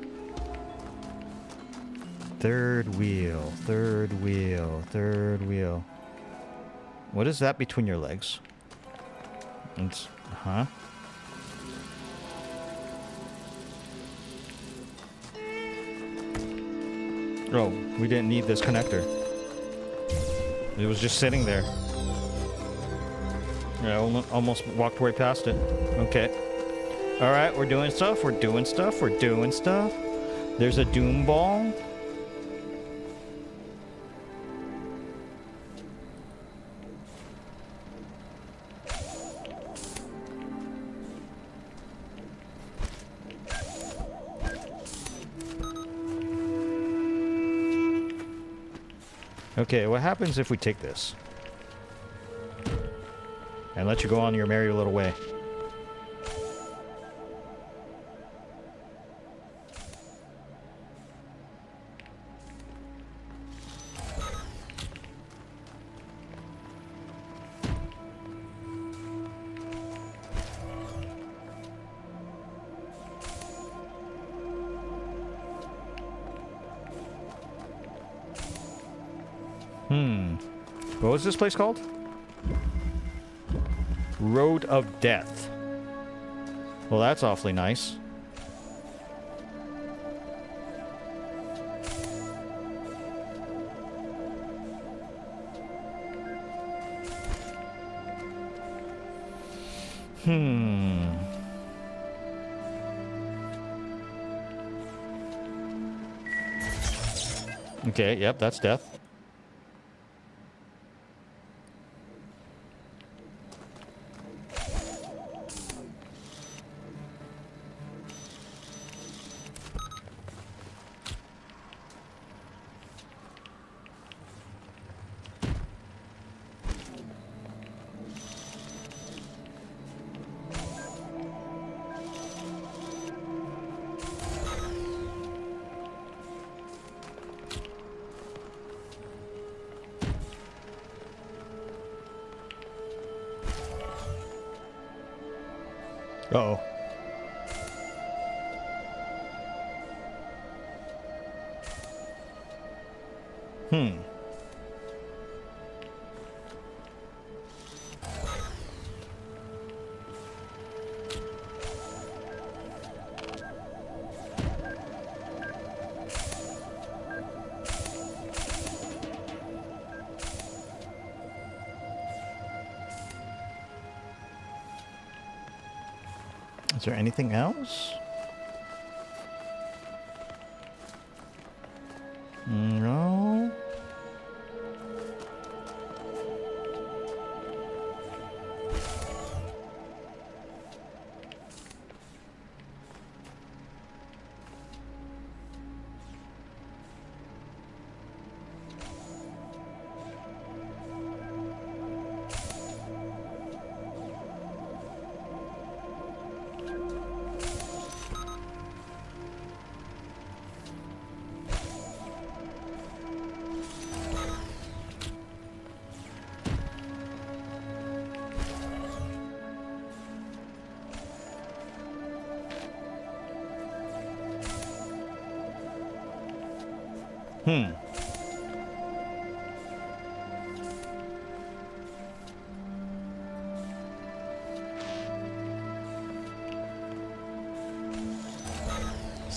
[SPEAKER 1] Third wheel, third wheel, third wheel. What is that between your legs? It's... Huh? Oh, we didn't need this connector. It was just sitting there. Yeah, I almost walked right past it. Okay. Alright, we're doing stuff, we're doing stuff, we're doing stuff. There's a doom ball. Okay, what happens if we take this? And let you go on your merry little way. What was this place called? Road of Death. Well, that's awfully nice. Okay, yep, that's death. Uh-oh. Is there anything else? No.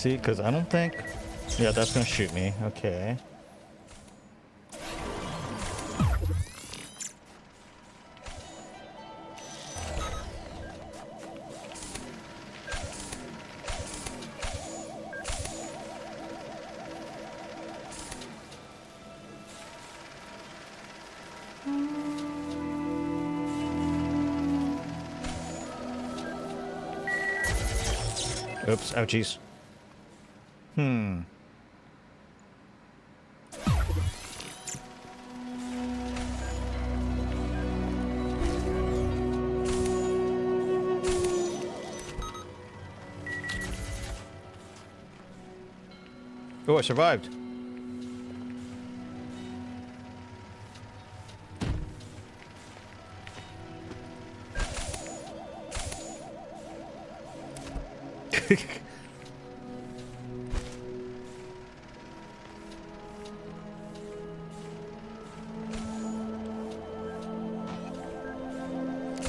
[SPEAKER 1] See, because I don't think... Yeah, that's going to shoot me. Okay. Oops, ouchies. Oh, I survived.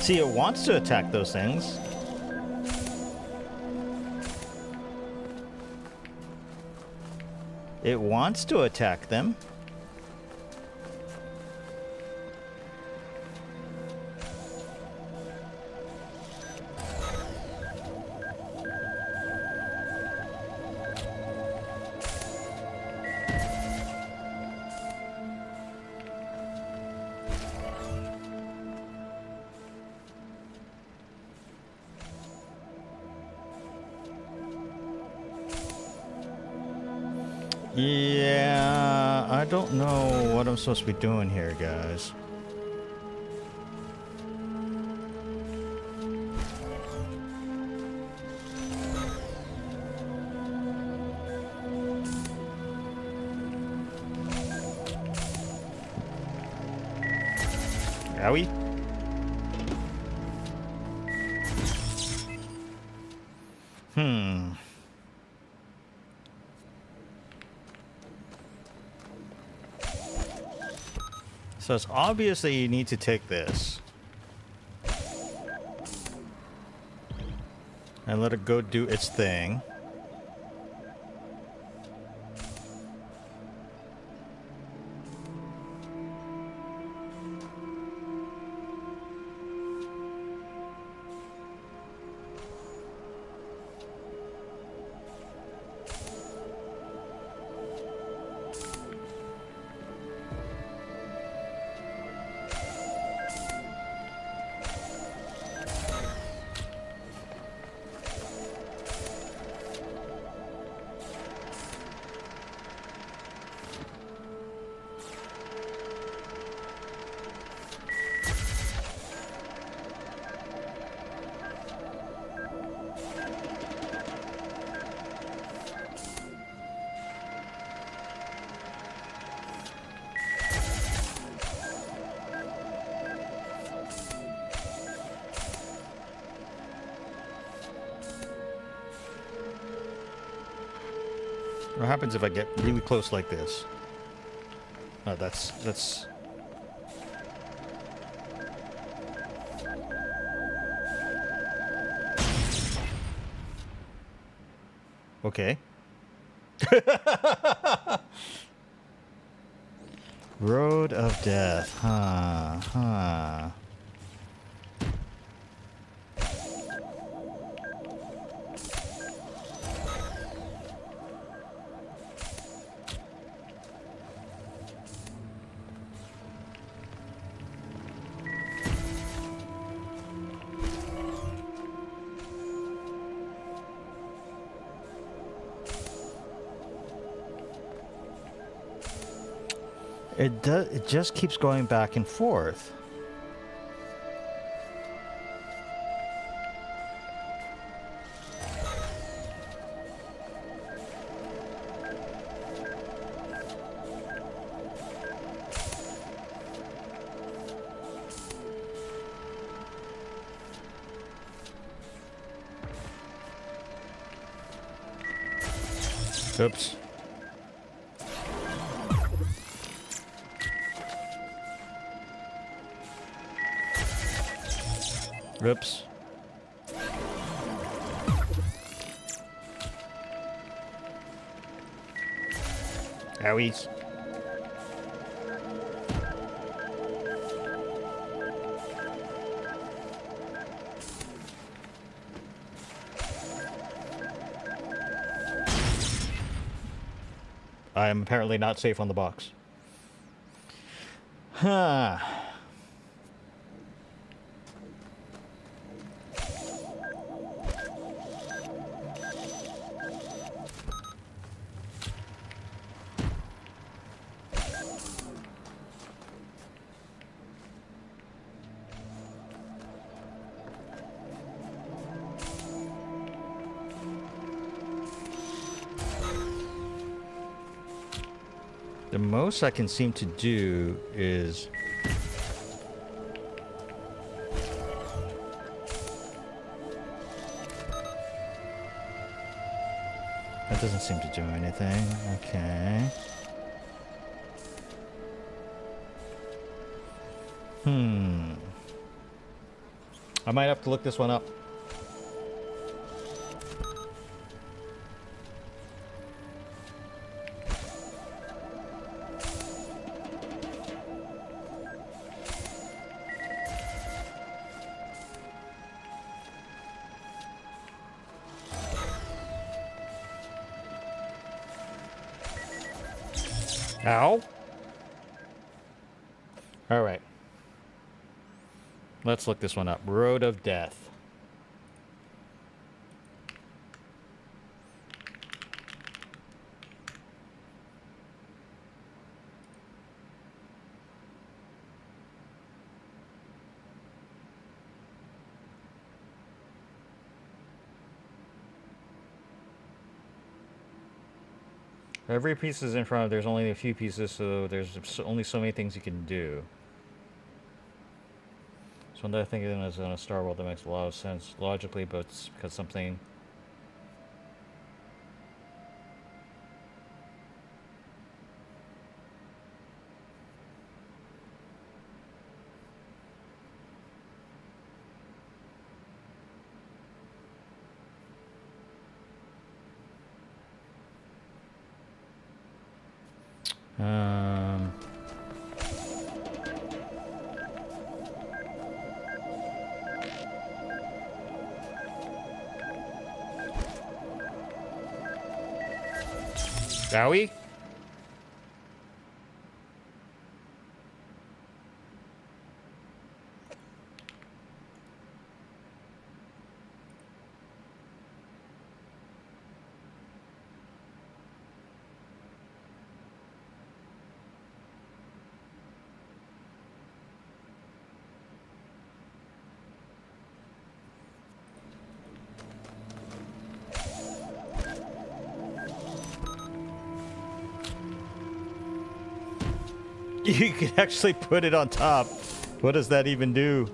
[SPEAKER 1] See, it wants to attack those things. It wants to attack them. Yeah, I don't know what I'm supposed to be doing here, guys. Owie. So it's obvious that you need to take this and let it go do its thing. What happens if I get really close like this? Oh, that's... Okay. Road of Death. Huh. It just keeps going back and forth. Oops. Oops. Owies. I am apparently not safe on the box. Huh. The most I can seem to do is... Doesn't seem to do anything. Okay. I might have to look this one up. Ow. All right. Let's look this one up. Road of Death. Every piece is in front of, there's only a few pieces, so there's only so many things you can do. So one that I think is in a Star World that makes a lot of sense logically, but it's because something... Wowie? You can actually put it on top. What does that even do?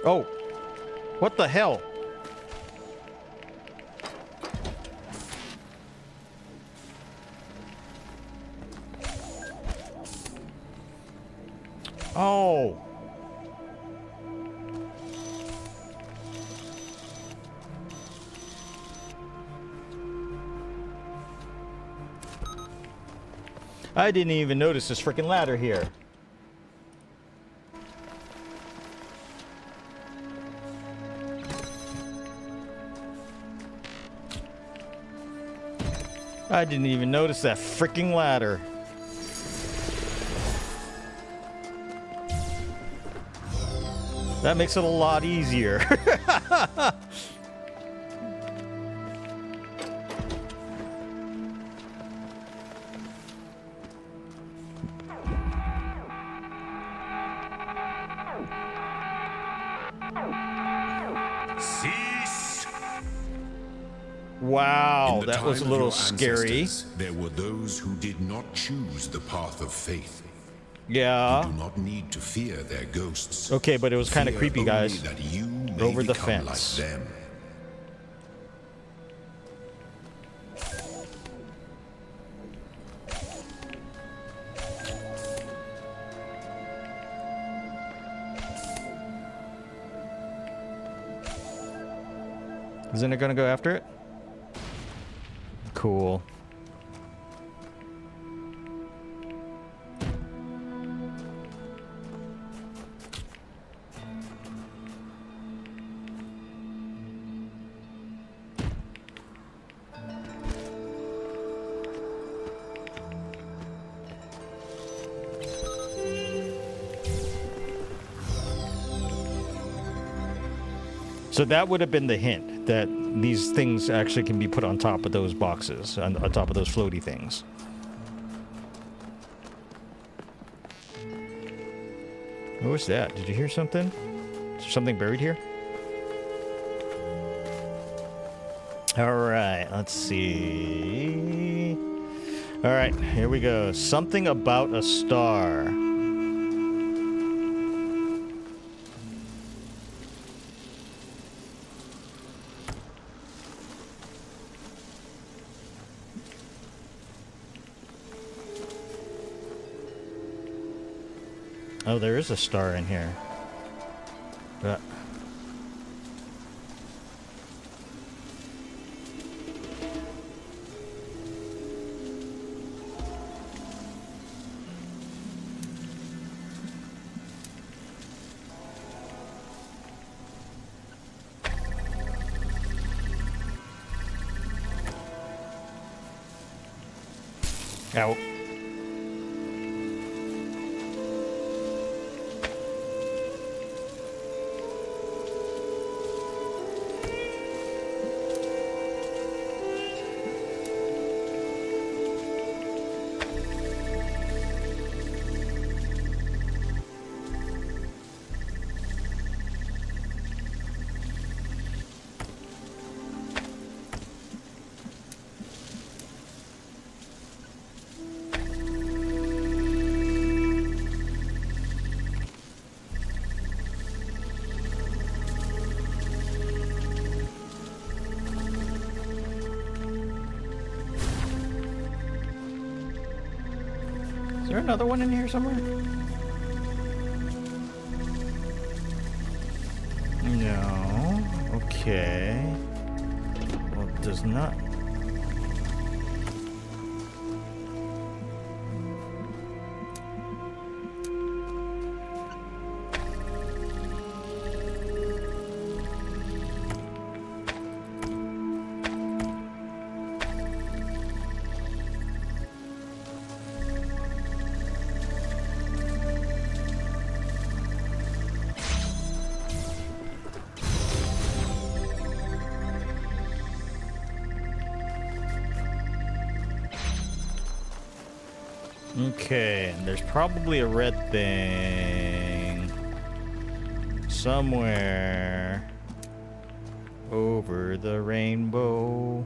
[SPEAKER 1] Oh, what the hell? Oh. I didn't even notice this freaking ladder here. I didn't even notice that freaking ladder. That makes it a lot easier. Wow, that was a little scary.
[SPEAKER 2] There were those who did not choose the path of faith.
[SPEAKER 1] Yeah.
[SPEAKER 2] You do not need to fear their ghosts.
[SPEAKER 1] Okay, but it was kind of
[SPEAKER 2] Fear
[SPEAKER 1] creepy,
[SPEAKER 2] only
[SPEAKER 1] guys.
[SPEAKER 2] that you may
[SPEAKER 1] Over the
[SPEAKER 2] become
[SPEAKER 1] fence.
[SPEAKER 2] like them.
[SPEAKER 1] Isn't it gonna go after it? Cool. So that would have been the hint that these things actually can be put on top of those boxes, on top of those floaty things. What was that? Did you hear something? Is there something buried here? Alright, let's see. Alright, here we go. Something about a star. Oh, there is a star in here. But ow. Is there another one in here somewhere? No. Okay. Well, it does not. Okay, and there's probably a red thing somewhere over the rainbow.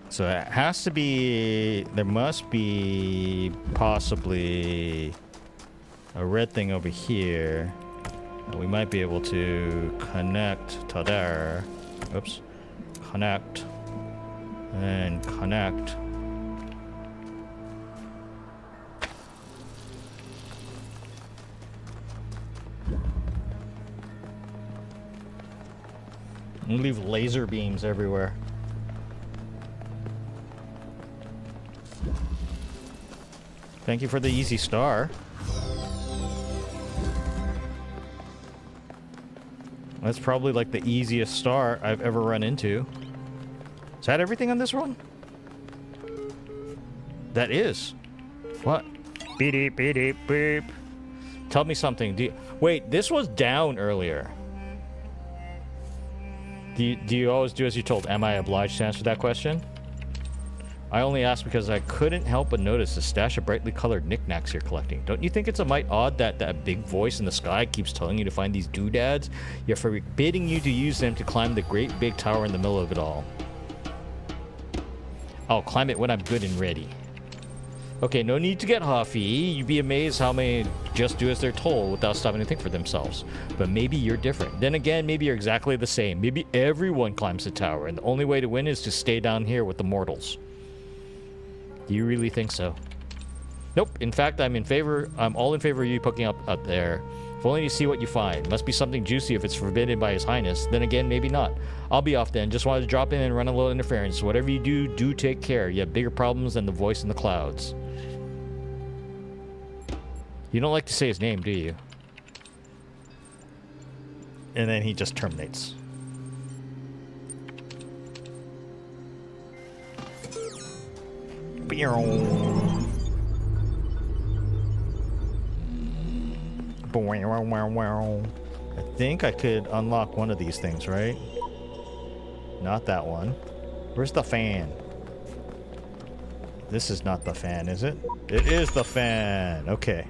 [SPEAKER 1] So it has to be, there must be possibly a red thing over here. We might be able to connect to there. Oops. Connect. And connect. And leave laser beams everywhere. Thank you for the easy star. That's probably like the easiest star I've ever run into. Is that everything on this one? That is. What? Beep, beep, beep, beep. Tell me something. Wait, this was down earlier. Do you always do as you're told? Am I obliged to answer that question? I only asked because I couldn't help but notice the stash of brightly colored knickknacks you're collecting. Don't you think it's a mite odd that that big voice in the sky keeps telling you to find these doodads, yet forbidding you to use them to climb the great big tower in the middle of it all? I'll climb it when I'm good and ready. Okay, no need to get huffy. You'd be amazed how many just do as they're told without stopping to think for themselves. But maybe you're different. Then again, maybe you're exactly the same. Maybe everyone climbs the tower, and the only way to win is to stay down here with the mortals. Do you really think so? Nope. In fact, I'm all in favor of you poking up there. If only to see what you find. Must be something juicy if it's forbidden by His Highness. Then again, maybe not. I'll be off then. Just wanted to drop in and run a little interference. Whatever you do, do take care. You have bigger problems than the voice in the clouds. You don't like to say his name, do you? And then he just terminates. I think I could unlock one of these things, right? Not that one. Where's the fan? This is not the fan, is it? It is the fan. Okay.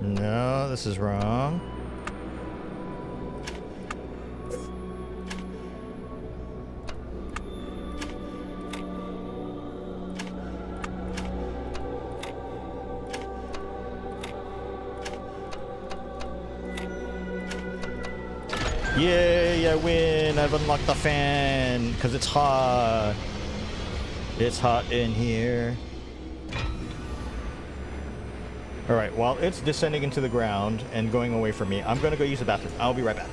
[SPEAKER 1] No, this is wrong. Yay, I win! I've unlocked the fan because it's hot. It's hot in here. Alright, while it's descending into the ground and going away from me, I'm gonna go use the bathroom. I'll be right back.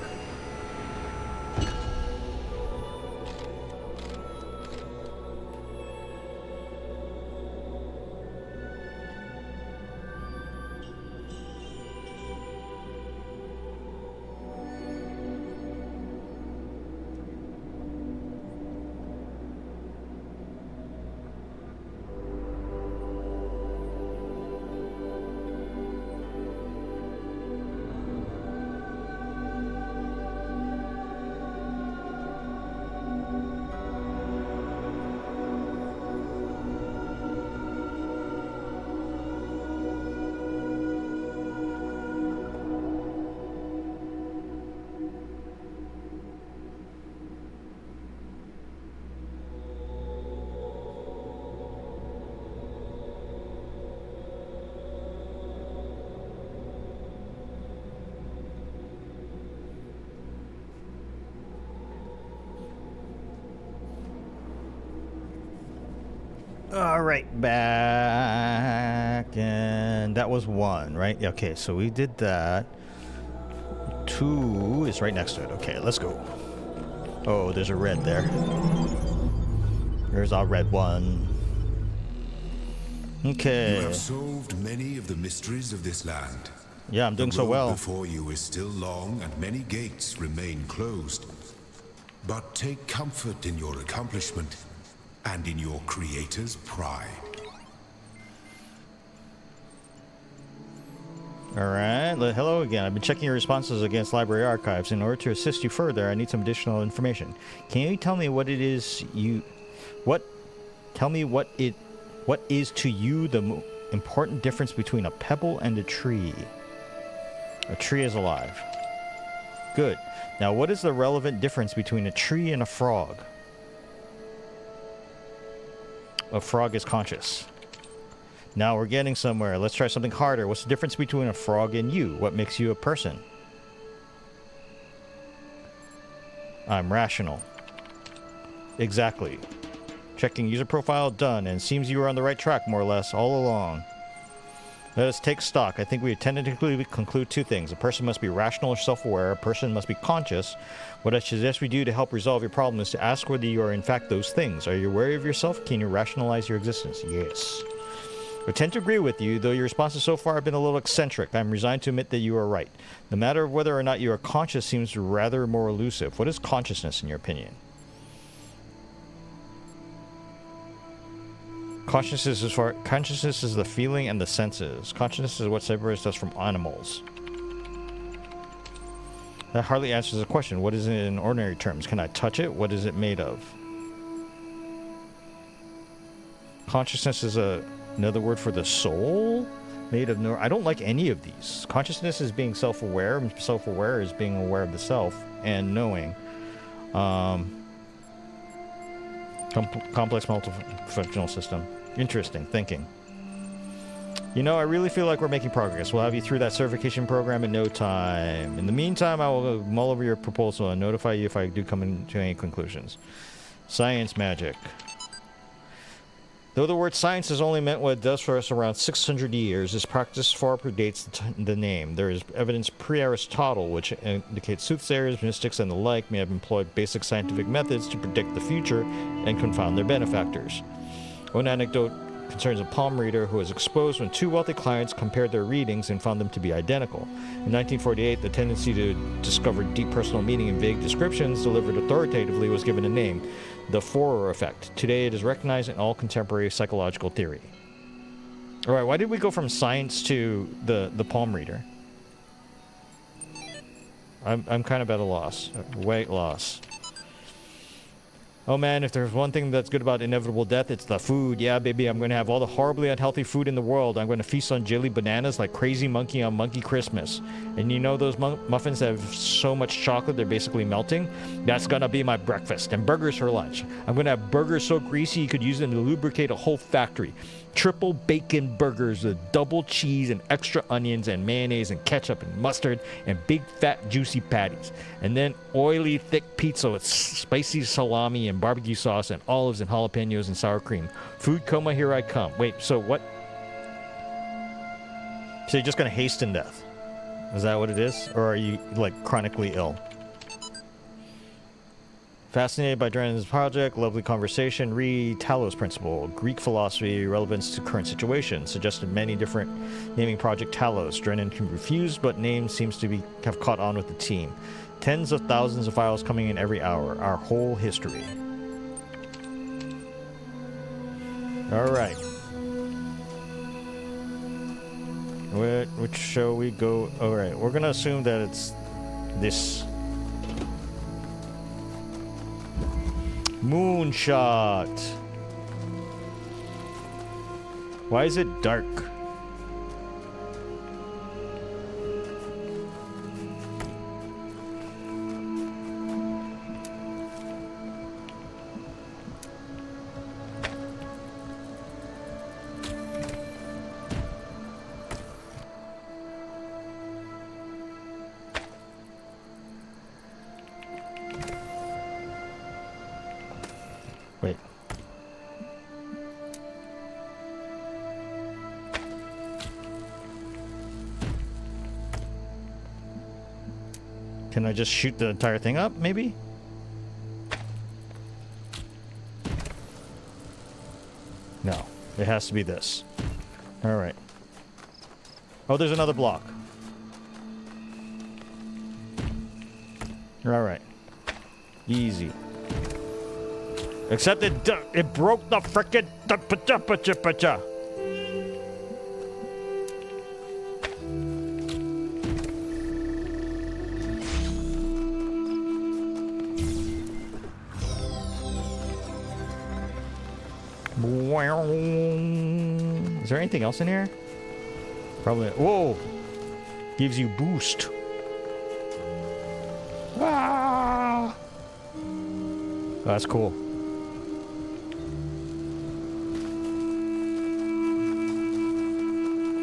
[SPEAKER 1] All right, back, and that was 1, right? Okay, so we did that. 2 is right next to it. Okay, let's go. Oh, there's a red there. There's our red one. Okay.
[SPEAKER 2] You have solved many of the mysteries of this land.
[SPEAKER 1] Yeah, I'm doing so
[SPEAKER 2] The road
[SPEAKER 1] well.
[SPEAKER 2] before you is still long, and many gates remain closed. But take comfort in your accomplishment. And in your creator's pride.
[SPEAKER 1] Alright, hello again. I've been checking your responses against library archives. In order to assist you further, I need some additional information. Can you tell me what it is what is to you the important difference between a pebble and a tree? A tree is alive. Good. Now, what is the relevant difference between a tree and a frog? A frog is conscious. Now we're getting somewhere. Let's try something harder. What's the difference between a frog and you? What makes you a person? I'm rational. Exactly. Checking user profile done, and it seems you were on the right track more or less all along. Let us take stock. I think we tentatively conclude 2 things. A person must be rational or self-aware. A person must be conscious. What I suggest we do to help resolve your problem is to ask whether you are in fact those things. Are you aware of yourself? Can you rationalize your existence? Yes. I tend to agree with you, though your responses so far have been a little eccentric. I'm resigned to admit that you are right. The matter of whether or not you are conscious seems rather more elusive. What is consciousness in your opinion? Consciousness is the feeling and the senses. Consciousness is what separates us from animals. That hardly answers the question. What is it in ordinary terms? Can I touch it? What is it made of? Consciousness is another word for the soul? Made of no... I don't like any of these. Consciousness is being self-aware, and self-aware is being aware of the self and knowing. Complex multifunctional system. Interesting thinking. You know, I really feel like we're making progress. We'll have you through that certification program in no time. In the meantime, I will mull over your proposal and notify you if I do come into any conclusions. Science magic. Though the word science has only meant what it does for us around 600 years, this practice far predates the name. There is evidence pre-Aristotle which indicates soothsayers, mystics, and the like may have employed basic scientific methods to predict the future and confound their benefactors. One anecdote concerns a palm reader who was exposed when two wealthy clients compared their readings and found them to be identical. In 1948, the tendency to discover deep personal meaning in vague descriptions delivered authoritatively was given a name, the Forer effect. Today, it is recognized in all contemporary psychological theory. All right, why did we go from science to the palm reader? I'm kind of at a loss. Weight loss. Oh man, if there's one thing that's good about inevitable death, it's the food. Yeah, baby, I'm going to have all the horribly unhealthy food in the world. I'm going to feast on jelly bananas like crazy monkey on Monkey Christmas. And you know those muffins that have so much chocolate they're basically melting? That's going to be my breakfast. And burgers for lunch. I'm going to have burgers so greasy you could use them to lubricate a whole factory. Triple bacon burgers with double cheese and extra onions and mayonnaise and ketchup and mustard and big fat juicy patties. And then oily thick pizza with spicy salami and barbecue sauce and olives and jalapenos and sour cream. Food coma, here I come. Wait, so what? So you're just going to hasten death? Is that what it is? Or are you, like, chronically ill? Fascinated by Drennan's project, lovely conversation, read Talos Principle, Greek philosophy, relevance to current situation, suggested many different naming project Talos. Drennan can refuse, but name seems to have caught on with the team. Tens of thousands of files coming in every hour, our whole history. Alright. Which shall we go? Alright, we're gonna assume that it's this. Moonshot. Why is it dark? Wait. Can I just shoot the entire thing up, maybe? No. It has to be this. Alright. Oh, there's another block. Alright. Easy. Except it broke the frickin' Is there anything else in here? Probably. Whoa! Gives you boost. Ah! Oh, that's cool.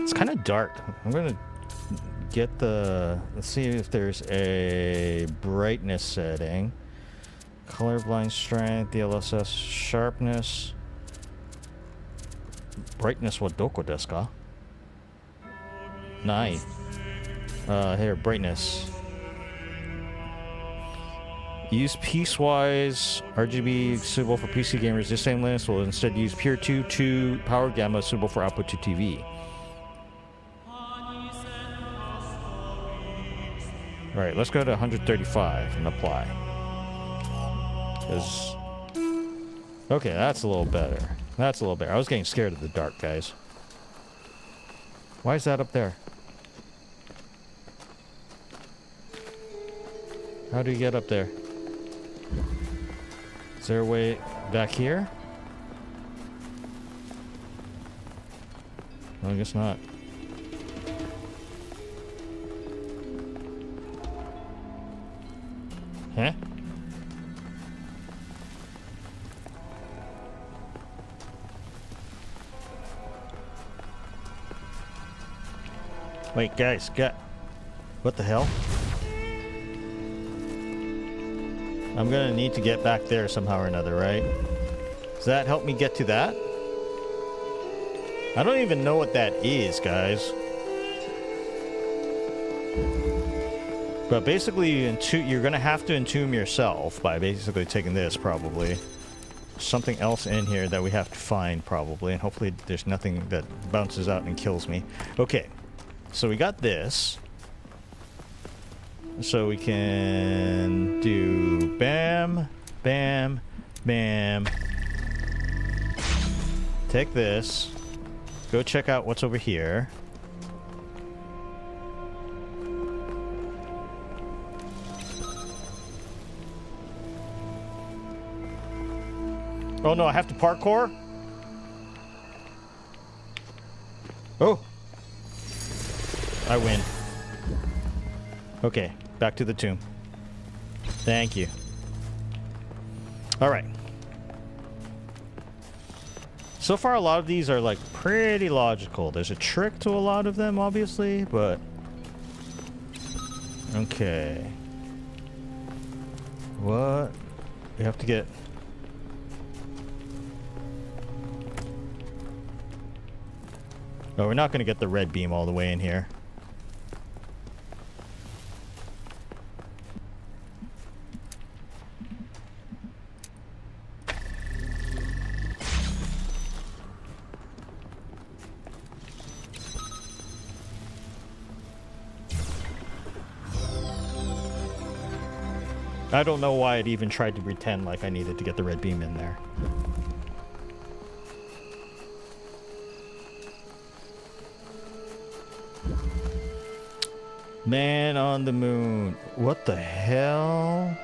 [SPEAKER 1] It's kind of dark. I'm gonna get the. Let's see if there's a brightness setting. Colorblind strength, DLSS sharpness. Brightness wa doko desu ka? Nai. Here, brightness. Use piecewise RGB suitable for PC gamers. This same lens will instead use pure 2 power gamma suitable for output to TV. Alright, let's go to 135 and apply. Okay, that's a little better. That's a little better. I was getting scared of the dark, guys. Why is that up there? How do you get up there? Is there a way back here? No, I guess not. Huh? Wait, guys, what the hell? I'm gonna need to get back there somehow or another, right? Does that help me get to that? I don't even know what that is, guys. But basically, you're going to have to entomb yourself by basically taking this, probably. Something else in here that we have to find, probably. And hopefully there's nothing that bounces out and kills me. Okay. So we got this. So we can do bam, bam, bam. Take this. Go check out what's over here. Oh no, I have to parkour? Oh! I win. Okay, back to the tomb. Thank you. Alright. So far, a lot of these are, like, pretty logical. There's a trick to a lot of them, obviously, but... Okay. What? We have to get... Oh, we're not going to get the red beam all the way in here. I don't know why it even tried to pretend like I needed to get the red beam in there. Man on the moon. What the hell?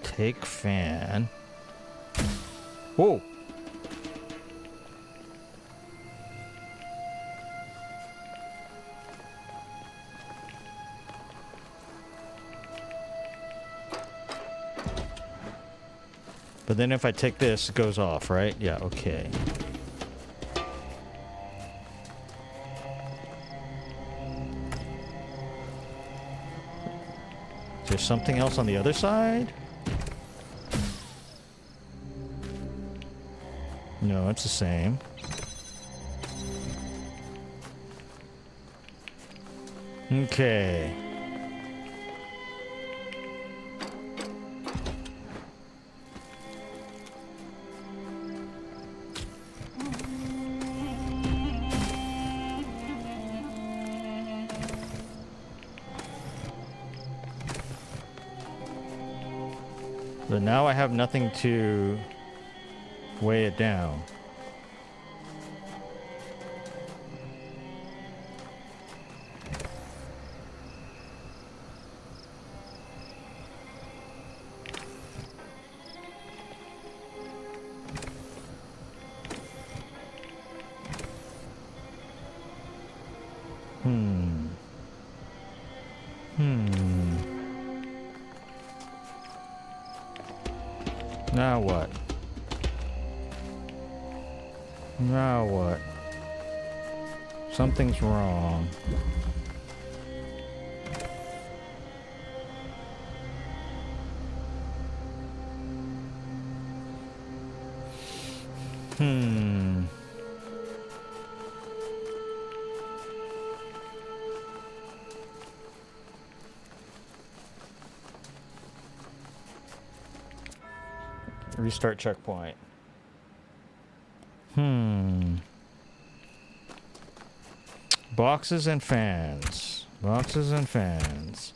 [SPEAKER 1] Take fan. Whoa. But then if I take this, it goes off, right? Yeah, okay. Is there something else on the other side? No, it's the same. Okay. But now I have nothing to weigh it down. Now what? Now what? Something's wrong. Restart checkpoint. Boxes and fans. Boxes and fans.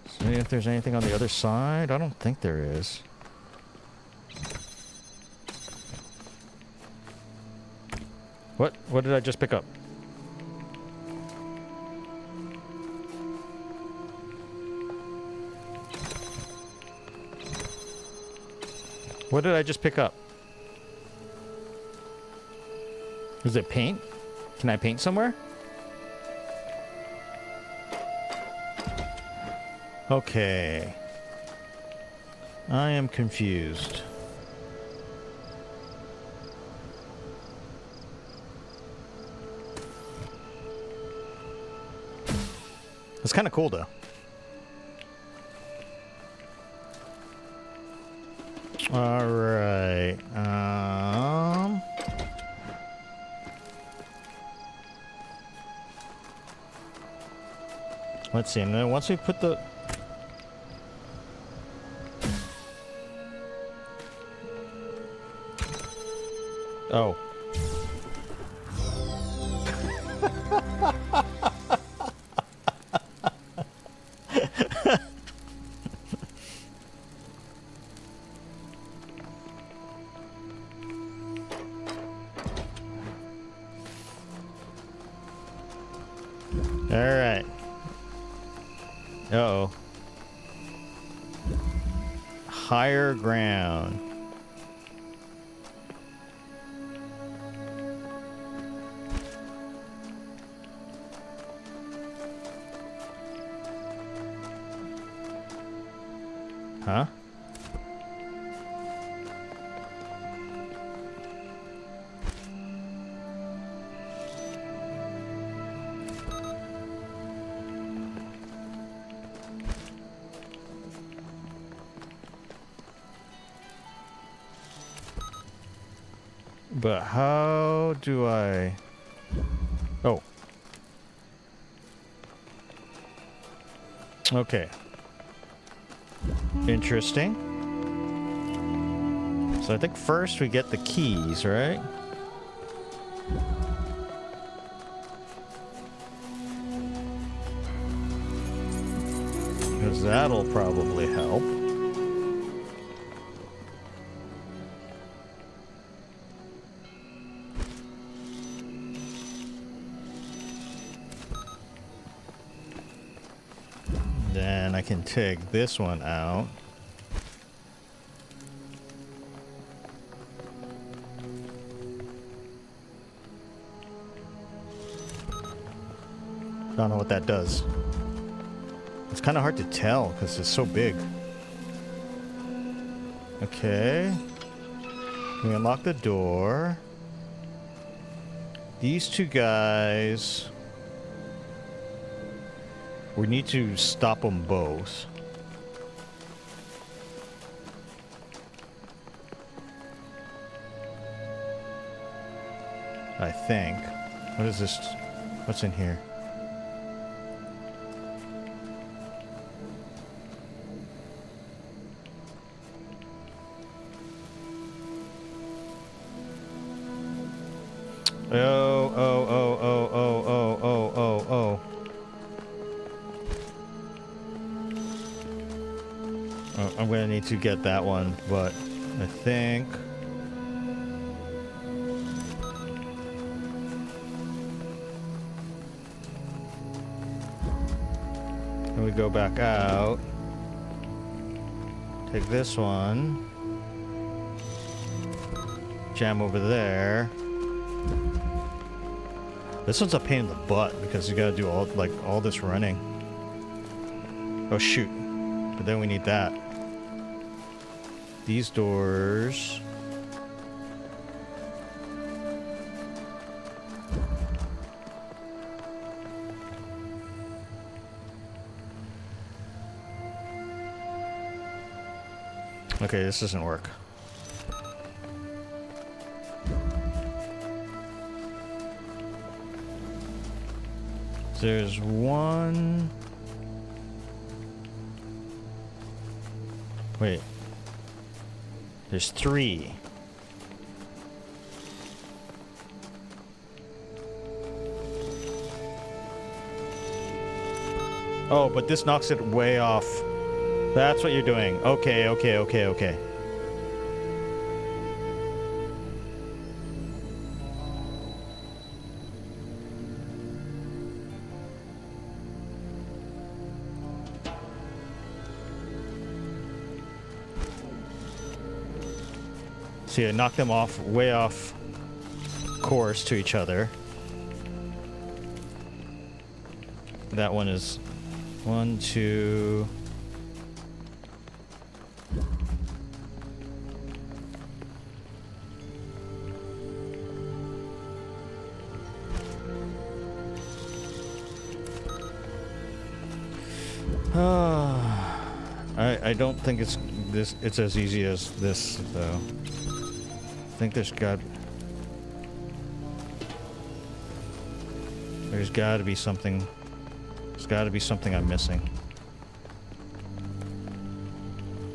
[SPEAKER 1] See if there's anything on the other side. I don't think there is. What? What did I just pick up? What did I just pick up? Is it paint? Can I paint somewhere? Okay. I am confused. It's kind of cool though. All right. Let's see. And then once we put the oh. All right. Uh-oh. Higher ground. Huh? But how do I... Oh. Okay. Interesting. So I think first we get the keys, right? Because that'll probably help. Then I can take this one out. Don't know what that does. It's kind of hard to tell because it's so big. Okay. We unlock the door. These two guys... We need to stop them both. I think. What is this? What's in here? Oh. I'm gonna need to get that one, but I think... And we go back out. Take this one. Jam over there. This one's a pain in the butt because you gotta do all this running. Oh shoot. But then we need that. These doors. Okay, this doesn't work. There's one... Wait. There's three. Oh, but this knocks it way off. That's what you're doing. Okay. See, I knocked them off, way off course to each other. That one is 1, 2... I don't think it's as easy as this though. I think there's got to be something. There's got to be something I'm missing.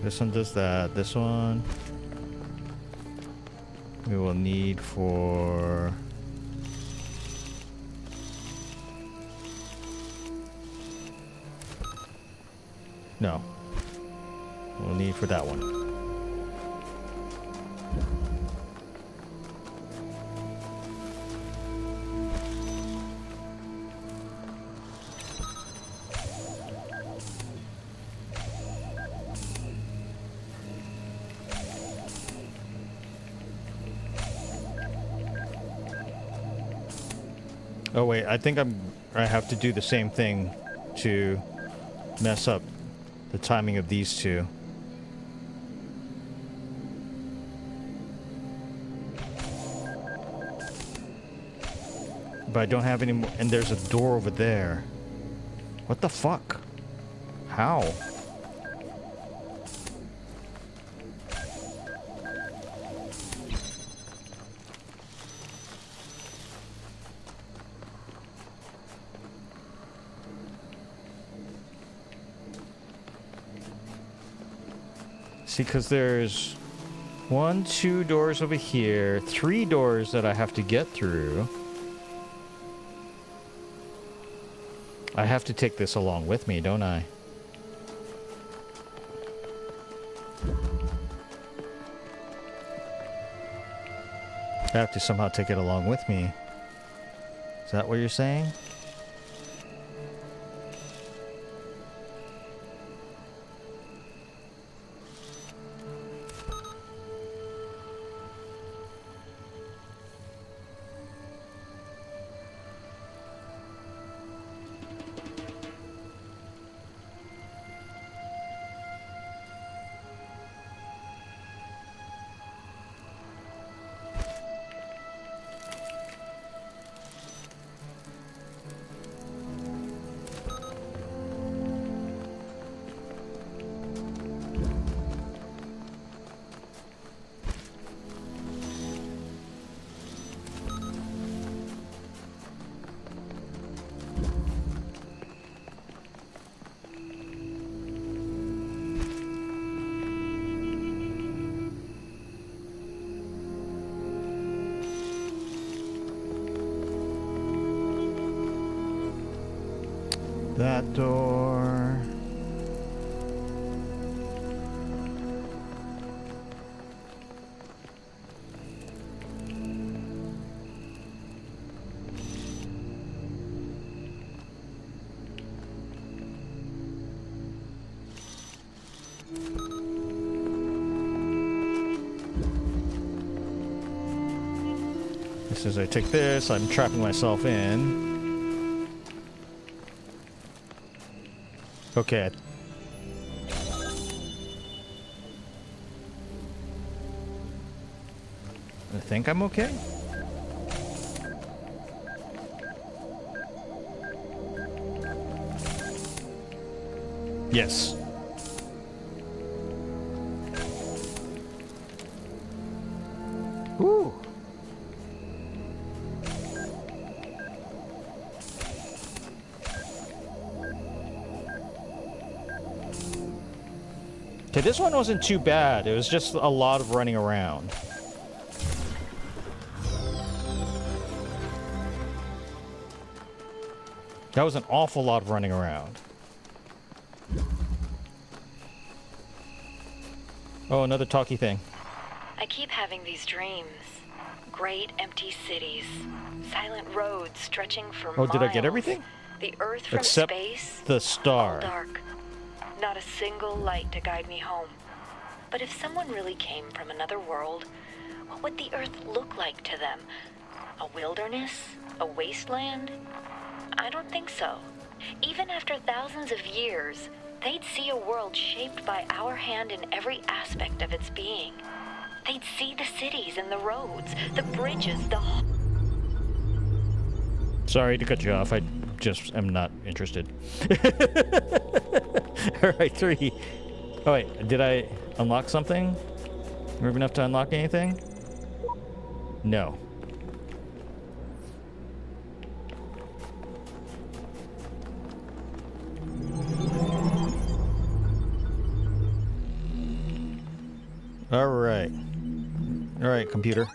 [SPEAKER 1] This one does that. This one we will need for. No. We'll need for that one. Oh wait, I think I have to do the same thing to mess up the timing of these two. But I don't have any more, and there's a door over there. What the fuck? How? See, because there's 1, 2 doors over here, 3 doors that I have to get through. I have to take this along with me, don't I? I have to somehow take it along with me. Is that what you're saying? That door. As soon as I take this, I'm trapping myself in. Okay. I think I'm okay. Yes. Ooh. Okay, this one wasn't too bad. It was just a lot of running around. That was an awful lot of running around. Oh, another talkie thing.
[SPEAKER 3] I keep having these dreams. Great empty cities. Silent roads stretching for miles.
[SPEAKER 1] Oh, did I get everything?
[SPEAKER 3] The earth from
[SPEAKER 1] Except
[SPEAKER 3] space.
[SPEAKER 1] the star.
[SPEAKER 3] All dark. Not a single light to guide me home. But if someone really came from another world, what would the earth look like to them? A wilderness? A wasteland? I don't think so. Even after thousands of years, they'd see a world shaped by our hand in every aspect of its being. They'd see the cities and the roads, the bridges, the...
[SPEAKER 1] Sorry to cut you off. I just am not interested. All right, 3, Oh wait, did I unlock something? Move enough to unlock anything? No. All right, computer.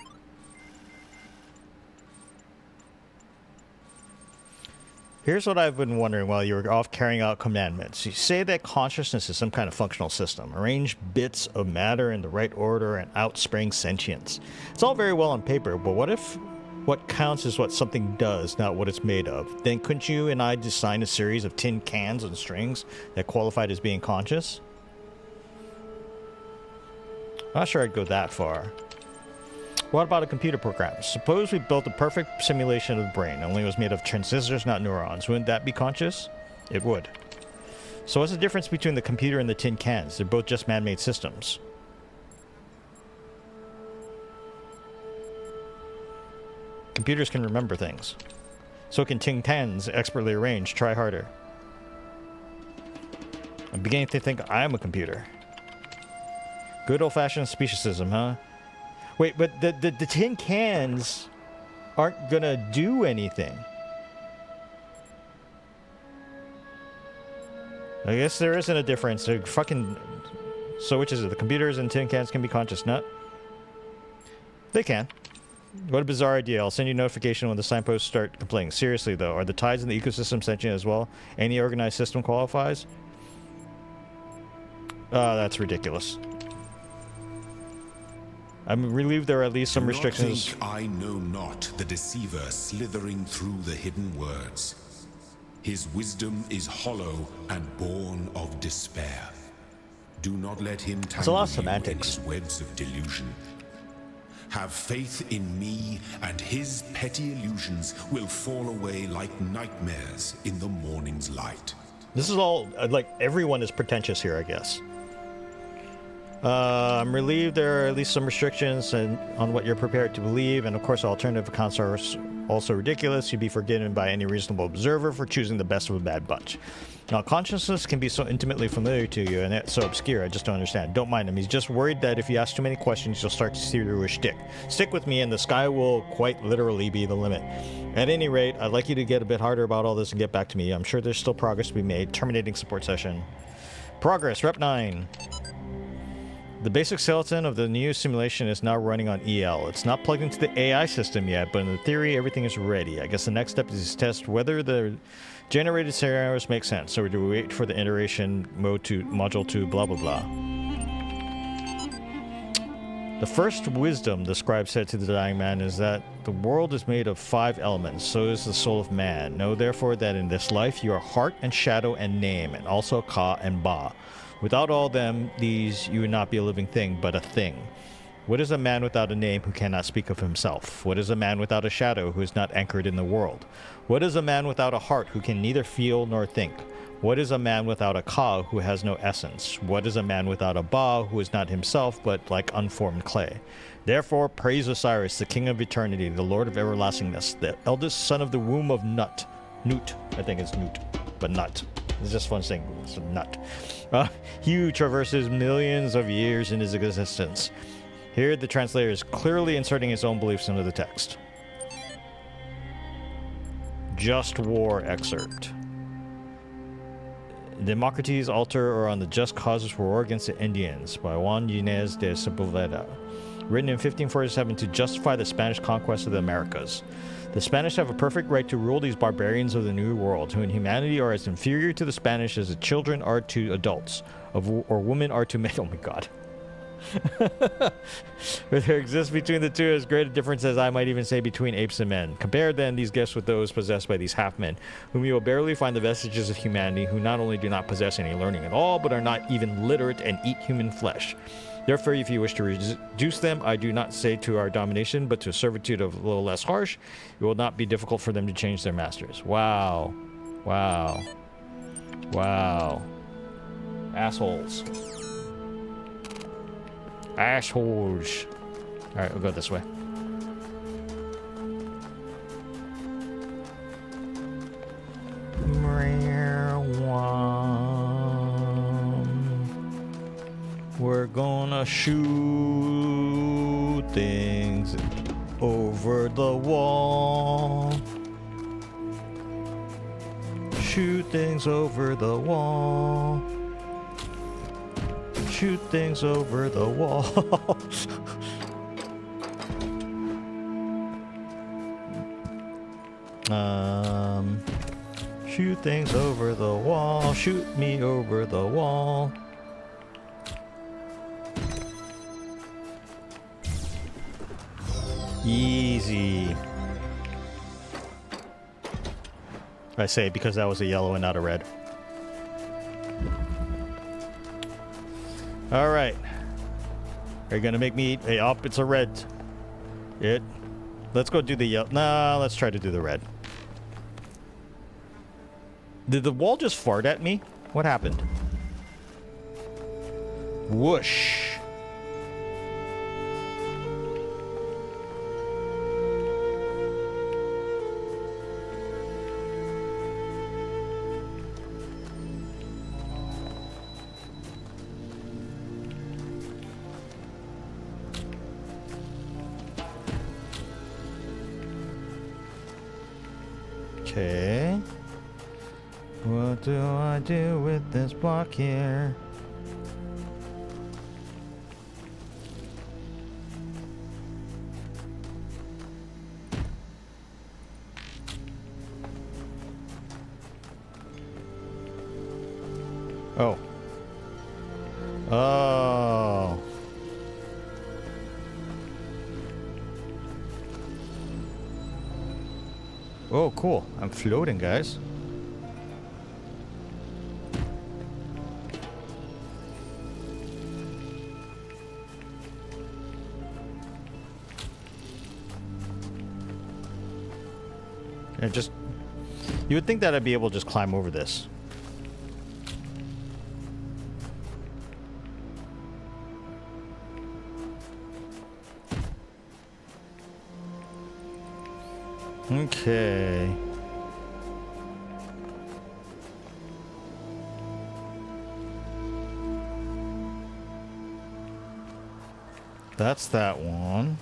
[SPEAKER 1] Here's what I've been wondering while you were off carrying out commandments. You say that consciousness is some kind of functional system. Arrange bits of matter in the right order and out springs sentience. It's all very well on paper, but what if what counts is what something does, not what it's made of? Then couldn't you and I design a series of tin cans and strings that qualified as being conscious? I'm not sure I'd go that far. What about a computer program? Suppose we built a perfect simulation of the brain, only it was made of transistors, not neurons. Wouldn't that be conscious? It would. So what's the difference between the computer and the tin cans? They're both just man-made systems. Computers can remember things. So can tin cans, expertly arranged. Try harder. I'm beginning to think I am a computer. Good old-fashioned speciesism, huh? Wait, but the tin cans aren't gonna do anything. I guess there isn't a difference. They're fucking... So which is it? The computers and tin cans can be conscious, not? They can. What a bizarre idea. I'll send you a notification when the signposts start complaining. Seriously, though, are the tides in the ecosystem sentient as well? Any organized system qualifies? That's ridiculous. I'm relieved there are at least some restrictions.
[SPEAKER 2] Do not think I know not the deceiver slithering through the hidden words. His wisdom is hollow and born of despair. Do not let him tangle you in his webs of delusion. Have faith in me, and his petty illusions will fall away like nightmares in the morning's light.
[SPEAKER 1] This is all, like, everyone is pretentious here, I guess. I'm relieved there are at least some restrictions on what you're prepared to believe, and of course alternative accounts are also ridiculous. You'd be forgiven by any reasonable observer for choosing the best of a bad bunch. Now, consciousness can be so intimately familiar to you and it's so obscure, I just don't understand. Don't mind him. He's just worried that if you ask too many questions, you'll start to see through his shtick. Stick with me and the sky will quite literally be the limit. At any rate, I'd like you to get a bit harder about all this and get back to me. I'm sure there's still progress to be made. Terminating support session. Progress, Rep 9. The basic skeleton of the new simulation is now running on EL. It's not plugged into the AI system yet, but in the theory, everything is ready. I guess the next step is to test whether the generated scenarios make sense. So we do wait for the iteration mode to module to blah blah blah. The first wisdom, the scribe said to the dying man, is that the world is made of 5 elements, so is the soul of man. Know therefore that in this life you are heart and shadow and name, and also ka and ba. Without all them, these, you would not be a living thing, but a thing. What is a man without a name who cannot speak of himself? What is a man without a shadow who is not anchored in the world? What is a man without a heart who can neither feel nor think? What is a man without a ka who has no essence? What is a man without a ba who is not himself but like unformed clay? Therefore praise Osiris, the king of eternity, the lord of everlastingness, the eldest son of the womb of Nut. Newt, I think it's Newt, but Nut. It's just fun saying it's a nut. He who traverses millions of years in his existence. Here the translator is clearly inserting his own beliefs into the text. Just War excerpt. Democracies alter or on the just causes for war against the Indians by Juan Ginés de Sepulveda. Written in 1547 to justify the Spanish conquest of the Americas. The Spanish have a perfect right to rule these barbarians of the New World, who in humanity are as inferior to the Spanish as the children are to adults, or women are to men. Oh my god. But there exists between the two as great a difference as I might even say between apes and men. Compare then these gifts with those possessed by these half-men, whom you will barely find the vestiges of humanity, who not only do not possess any learning at all, but are not even literate and eat human flesh. Therefore, if you wish to reduce them, I do not say to our domination, but to a servitude of a little less harsh, it will not be difficult for them to change their masters. Wow. Wow. Wow. Assholes. Assholes. Alright, we'll go this way. Shoot things over the wall. Shoot things over the wall. Shoot things over the wall. Shoot things over the wall. Shoot me over the wall. Easy. I say because that was a yellow and not a red. All right. Are you gonna make me eat? Hey, up! It's a red. Let's go do the yellow. Nah, let's try to do the red. Did the wall just fart at me? What happened? Whoosh. Okay. What do I do with this block here? Oh. Oh. Oh, cool. I'm floating, guys. And just... You would think that I'd be able to just climb over this. Okay. That's that one.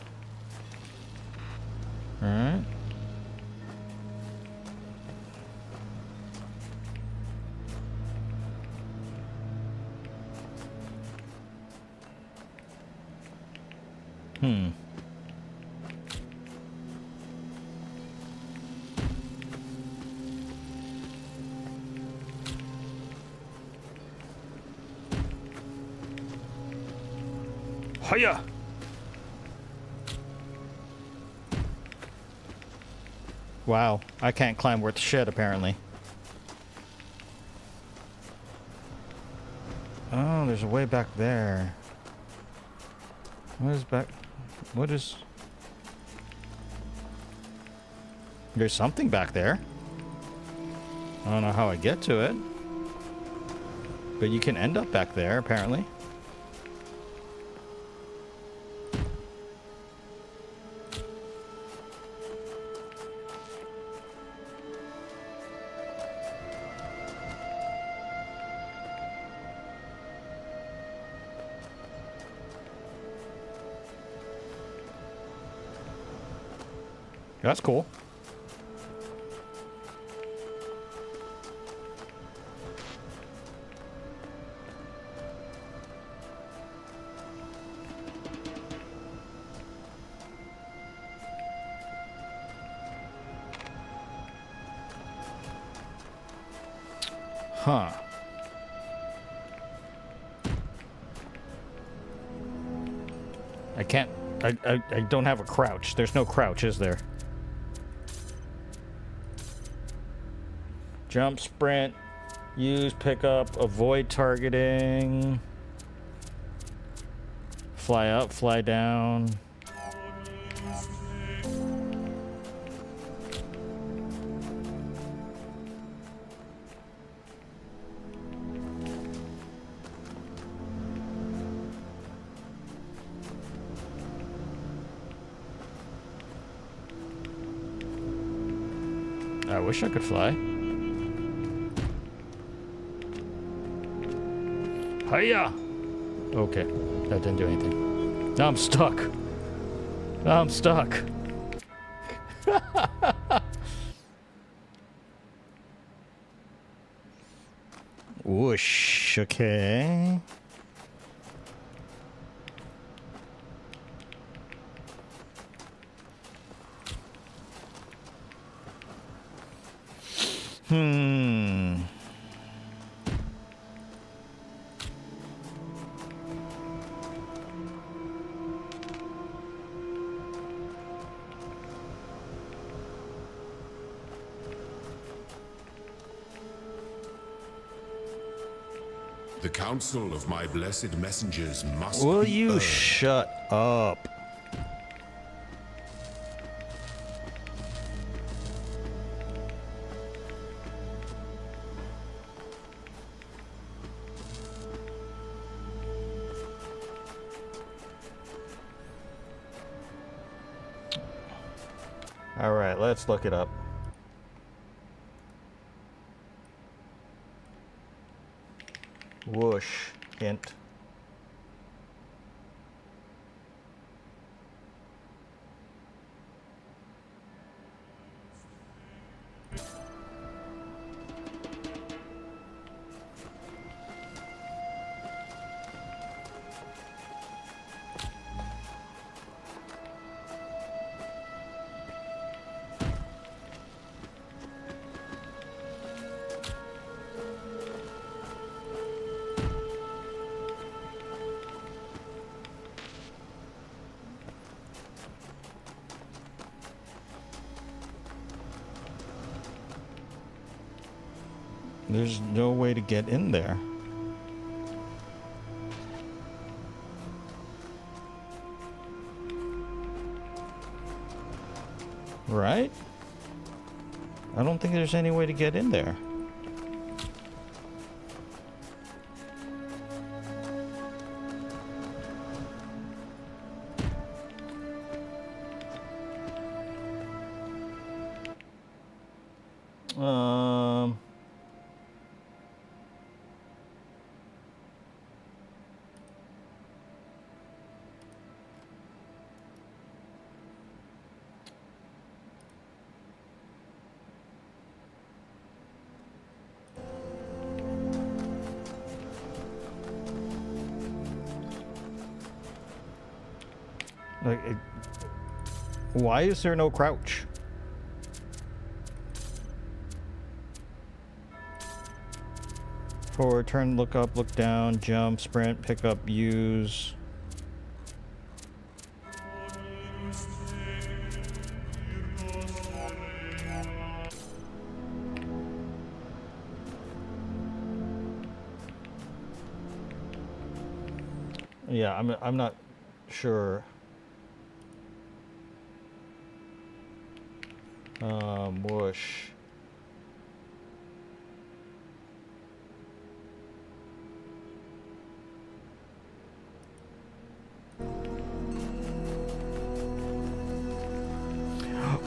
[SPEAKER 1] All right. Hiya! Wow, I can't climb worth shit apparently. Oh, there's a way back there. What is back? What is... There's something back there. I don't know how I get to it. But you can end up back there, apparently. That's cool. Huh. I can't... I don't have a crouch. There's no crouch, is there? Jump, sprint, use, pick up, avoid targeting. Fly up, fly down. I wish I could fly. Hiya! Okay. That didn't do anything. Now I'm stuck. Now I'm stuck. Whoosh. Okay.
[SPEAKER 2] The counsel of my blessed messengers must
[SPEAKER 1] Will
[SPEAKER 2] be
[SPEAKER 1] you
[SPEAKER 2] earned.
[SPEAKER 1] shut up? All right, let's look it up. Whoosh. Hint. There's no way to get in there. Right? I don't think there's any way to get in there. Why is there no crouch? Forward, turn, look up, look down, jump, sprint, pick up, use. Yeah, I'm not sure. Whoosh.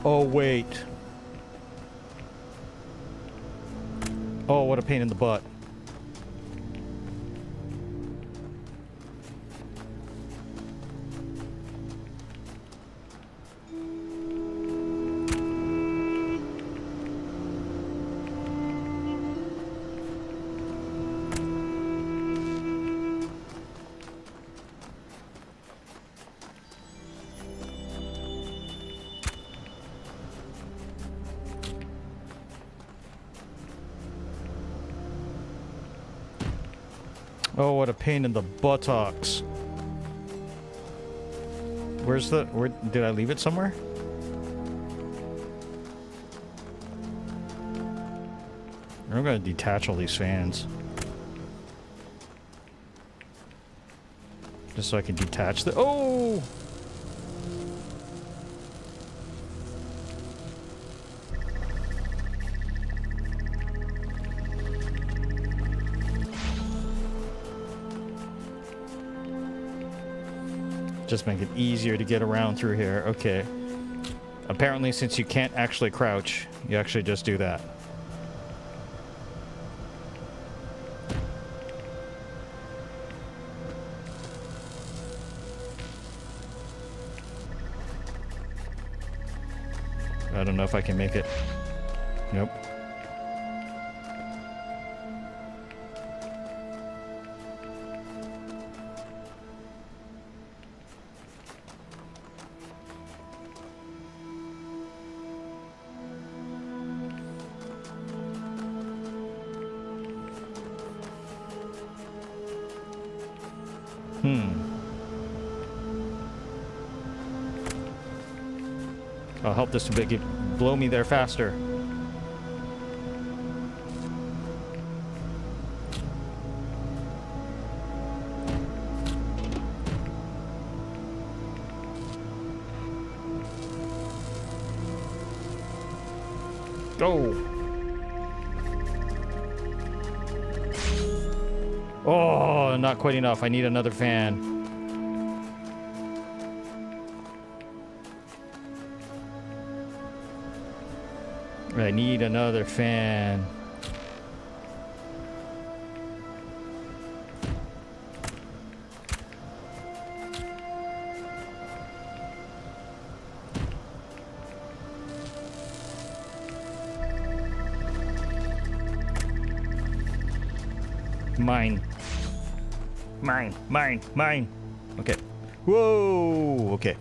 [SPEAKER 1] Oh, wait. Oh, what a pain in the butt. Oh, what a pain in the buttocks. Where did I leave it somewhere? I'm gonna detach all these fans. Just so I can detach the— oh! Just make it easier to get around through here. Okay. Apparently, since you can't actually crouch, you actually just do that. I don't know if I can make it. Nope. I'll help this to blow me there faster. Go! Oh, not quite enough. I need another fan. I need another fan. Mine. Mine. Mine. Mine. Okay. Whoa. Okay.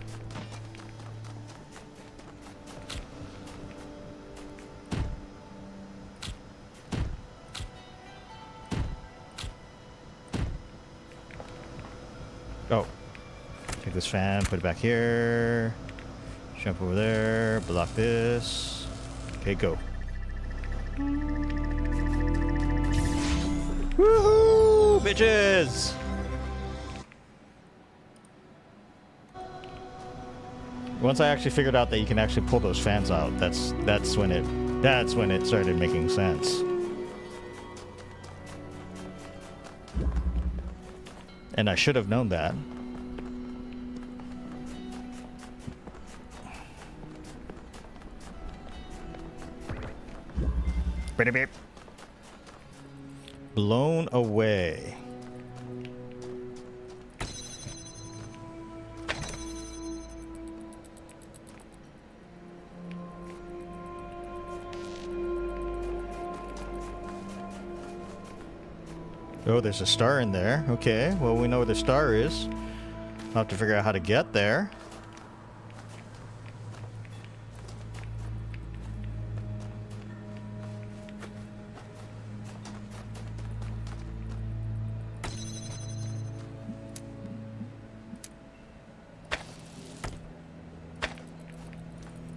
[SPEAKER 1] Oh. Take this fan, put it back here. Jump over there, block this. Okay, go. Woohoo, bitches! Once I actually figured out that you can actually pull those fans out, that's when it started making sense. And I should have known that. Beep. Blown away. Oh, there's a star in there. Okay, well, we know where the star is. I'll have to figure out how to get there.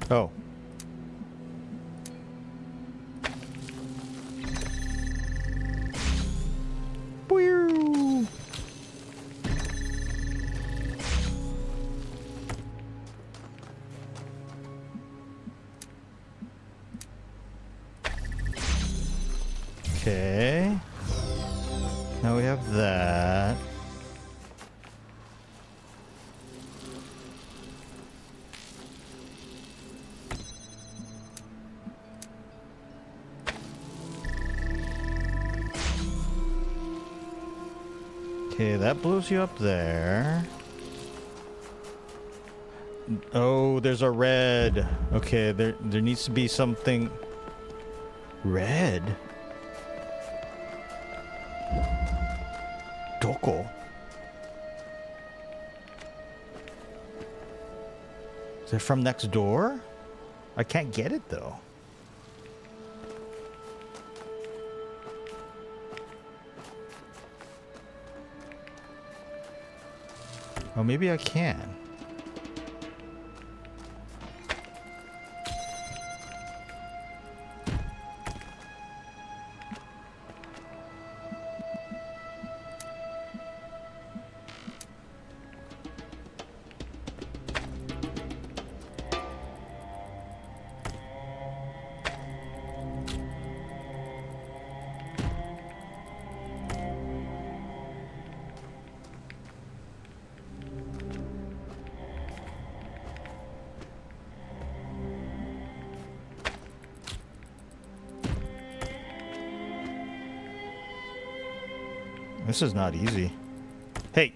[SPEAKER 1] Oh. Okay. Now we have that. Okay, that blows you up there. Oh, there's a red. Okay, there needs to be something red. Doko. Is it from next door? I can't get it though. Oh, maybe I can. This is not easy. Hey!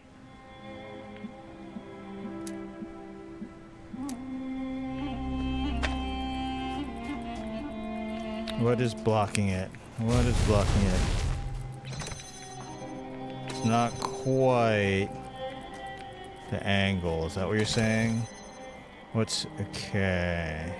[SPEAKER 1] What is blocking it? What is blocking it? It's not quite the angle. Is that what you're saying? What's okay?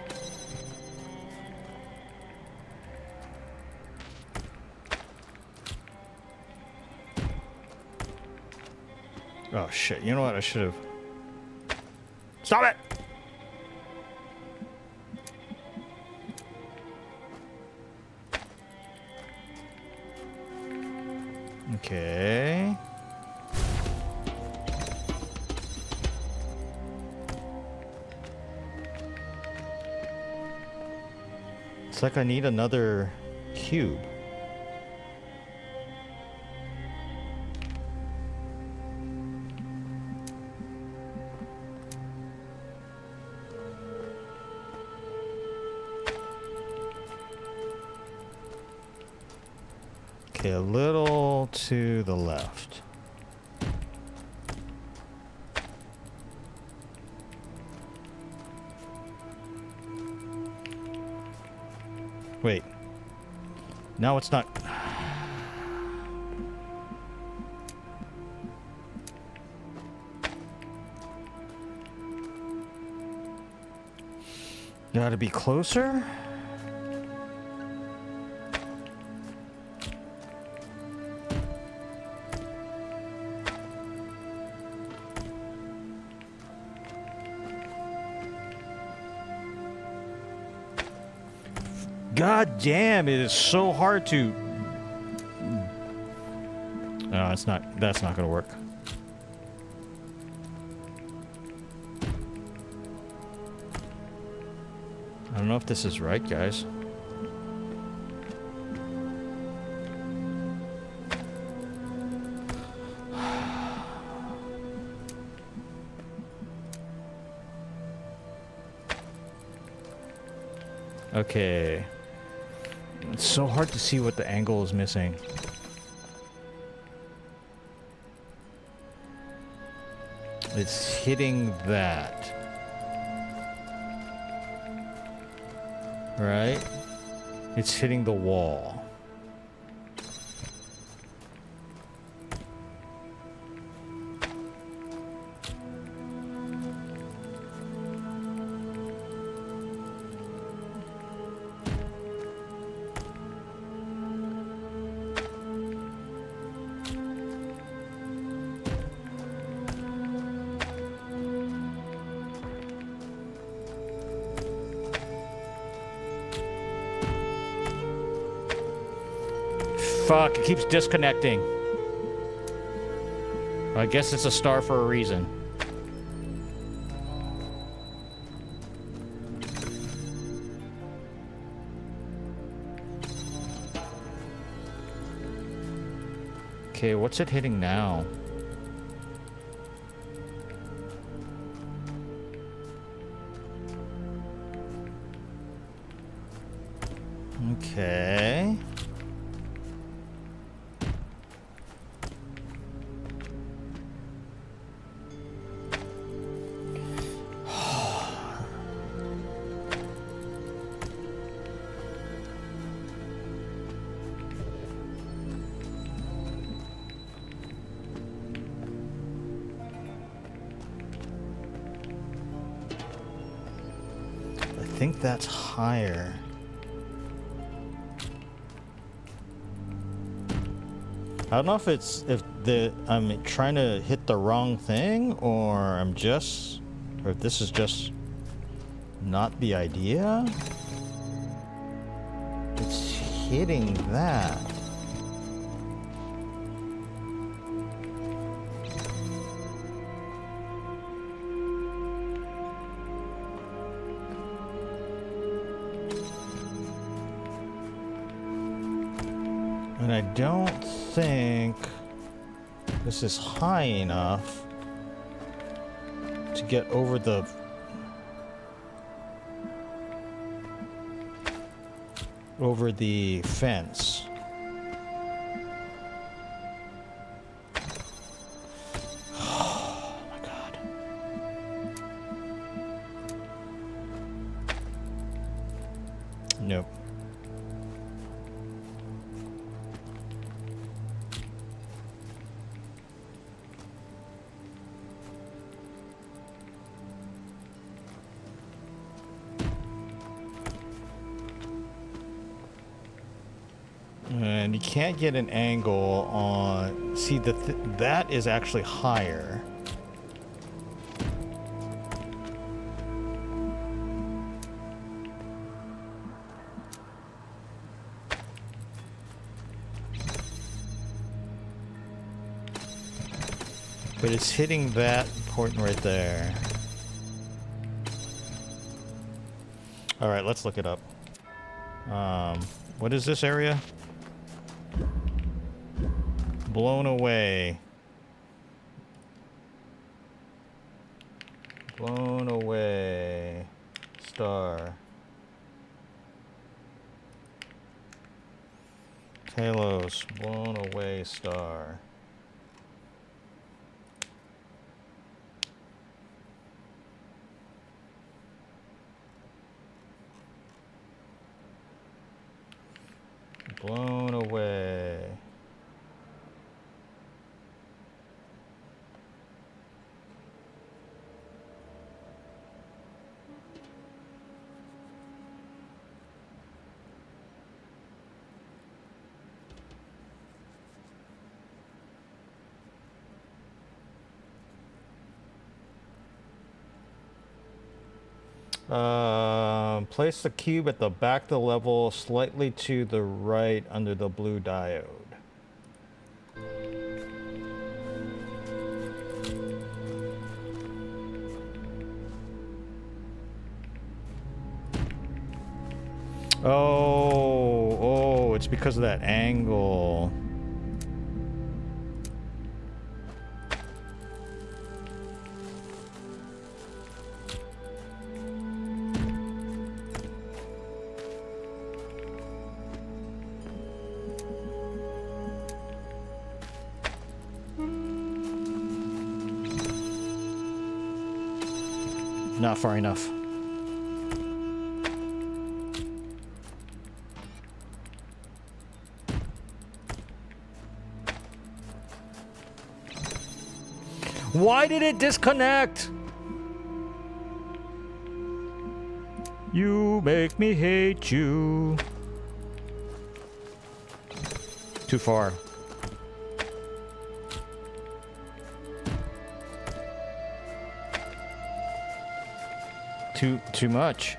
[SPEAKER 1] Oh shit, you know what? I should have. Stop it! Okay. It's like I need another cube. Okay, a little to the left. Wait. Now it's not. Gotta be closer? God damn, it is so hard to... No, it's not. That's not gonna work. I don't know if this is right, guys. Okay. It's so hard to see what the angle is missing. It's hitting that. Right? It's hitting the wall. Fuck, it keeps disconnecting. I guess it's a star for a reason. Okay, what's it hitting now? Okay. I think that's higher. I don't know if it's I'm trying to hit the wrong thing or or if this is just not the idea. It's hitting that. And I don't think this is high enough to get over the fence. Oh my God. Nope. And you can't get an angle on... See, that is actually higher. But it's hitting that point right there. Alright, let's look it up. What is this area? Blown away. Blown away. Star. Talos. Blown away star. Blown away. Place the cube at the back of the level, slightly to the right under the blue diode. Oh, it's because of that angle. Not far enough. Why did it disconnect? You make me hate you. Too far. Too much.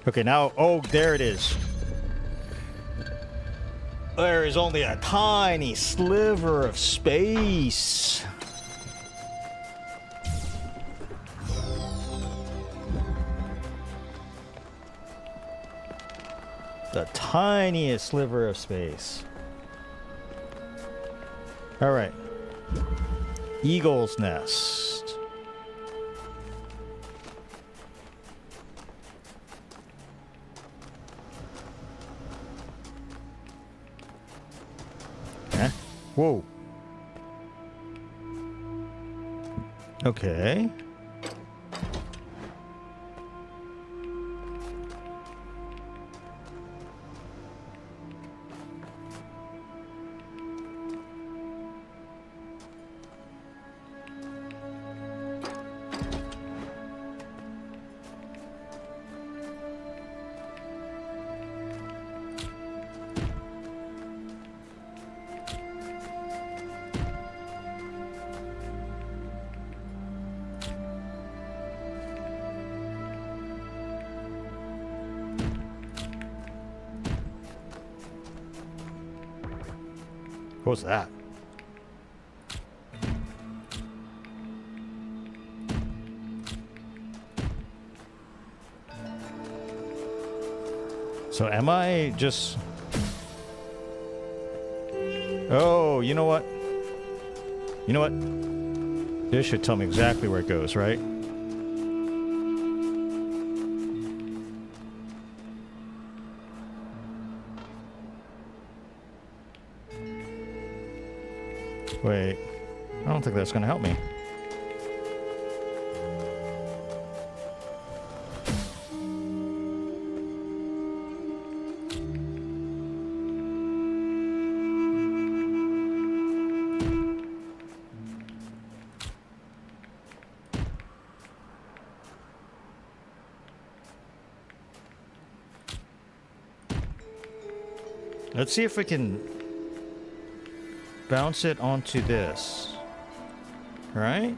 [SPEAKER 1] Okay, now, oh, there it is. There is only a tiny sliver of space. The tiniest sliver of space. All right. Eagle's nest. Huh? Whoa. Okay. What was that? So am I just... Oh, you know what? You know what? This should tell me exactly where it goes, right? Wait, I don't think that's going to help me. Let's see if we can bounce it onto this. Right?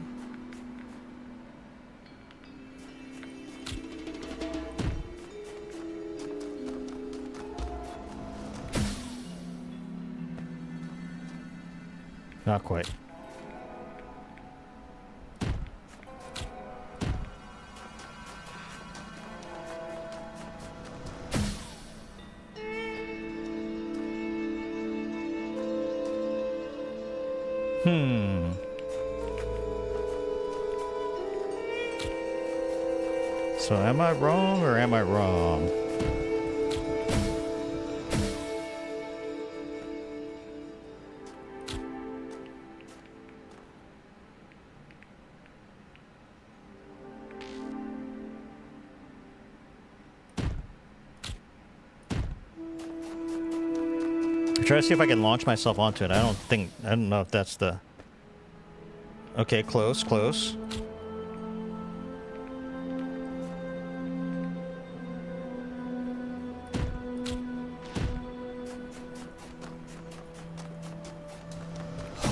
[SPEAKER 1] Not quite. So am I wrong or am I wrong? Try to see if I can launch myself onto it. I don't know if that's the... Okay, close, close.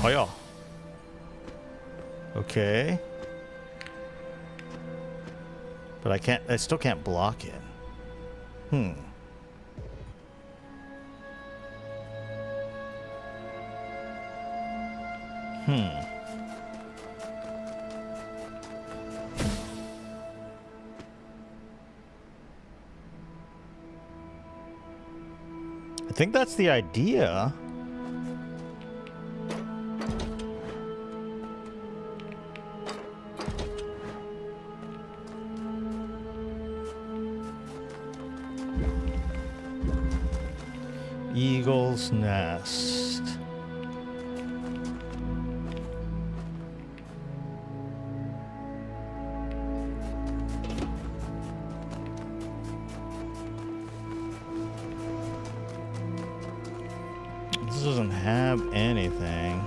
[SPEAKER 1] Oh yeah. Okay. But I still can't block it. I think that's the idea. Eagle's nest. This doesn't have anything.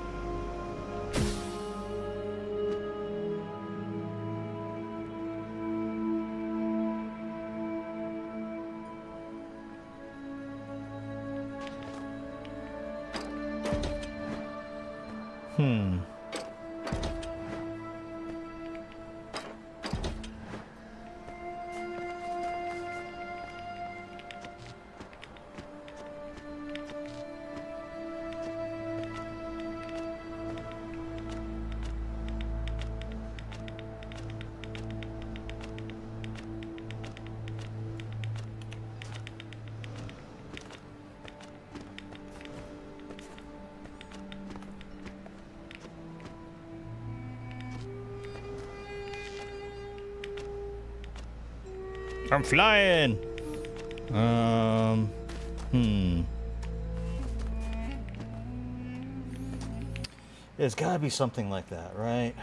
[SPEAKER 1] I'm flying. It's gotta be something like that, right?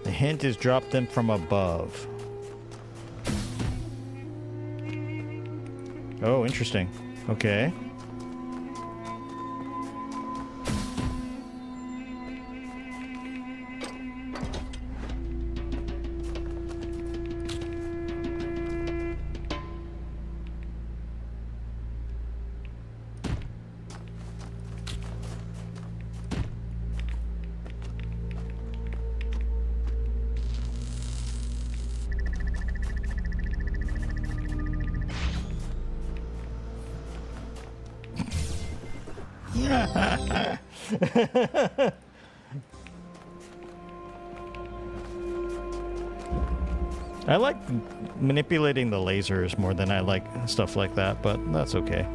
[SPEAKER 1] The hint is drop them from above. Oh, interesting. Okay. I like manipulating the lasers more than I like stuff like that, but that's okay.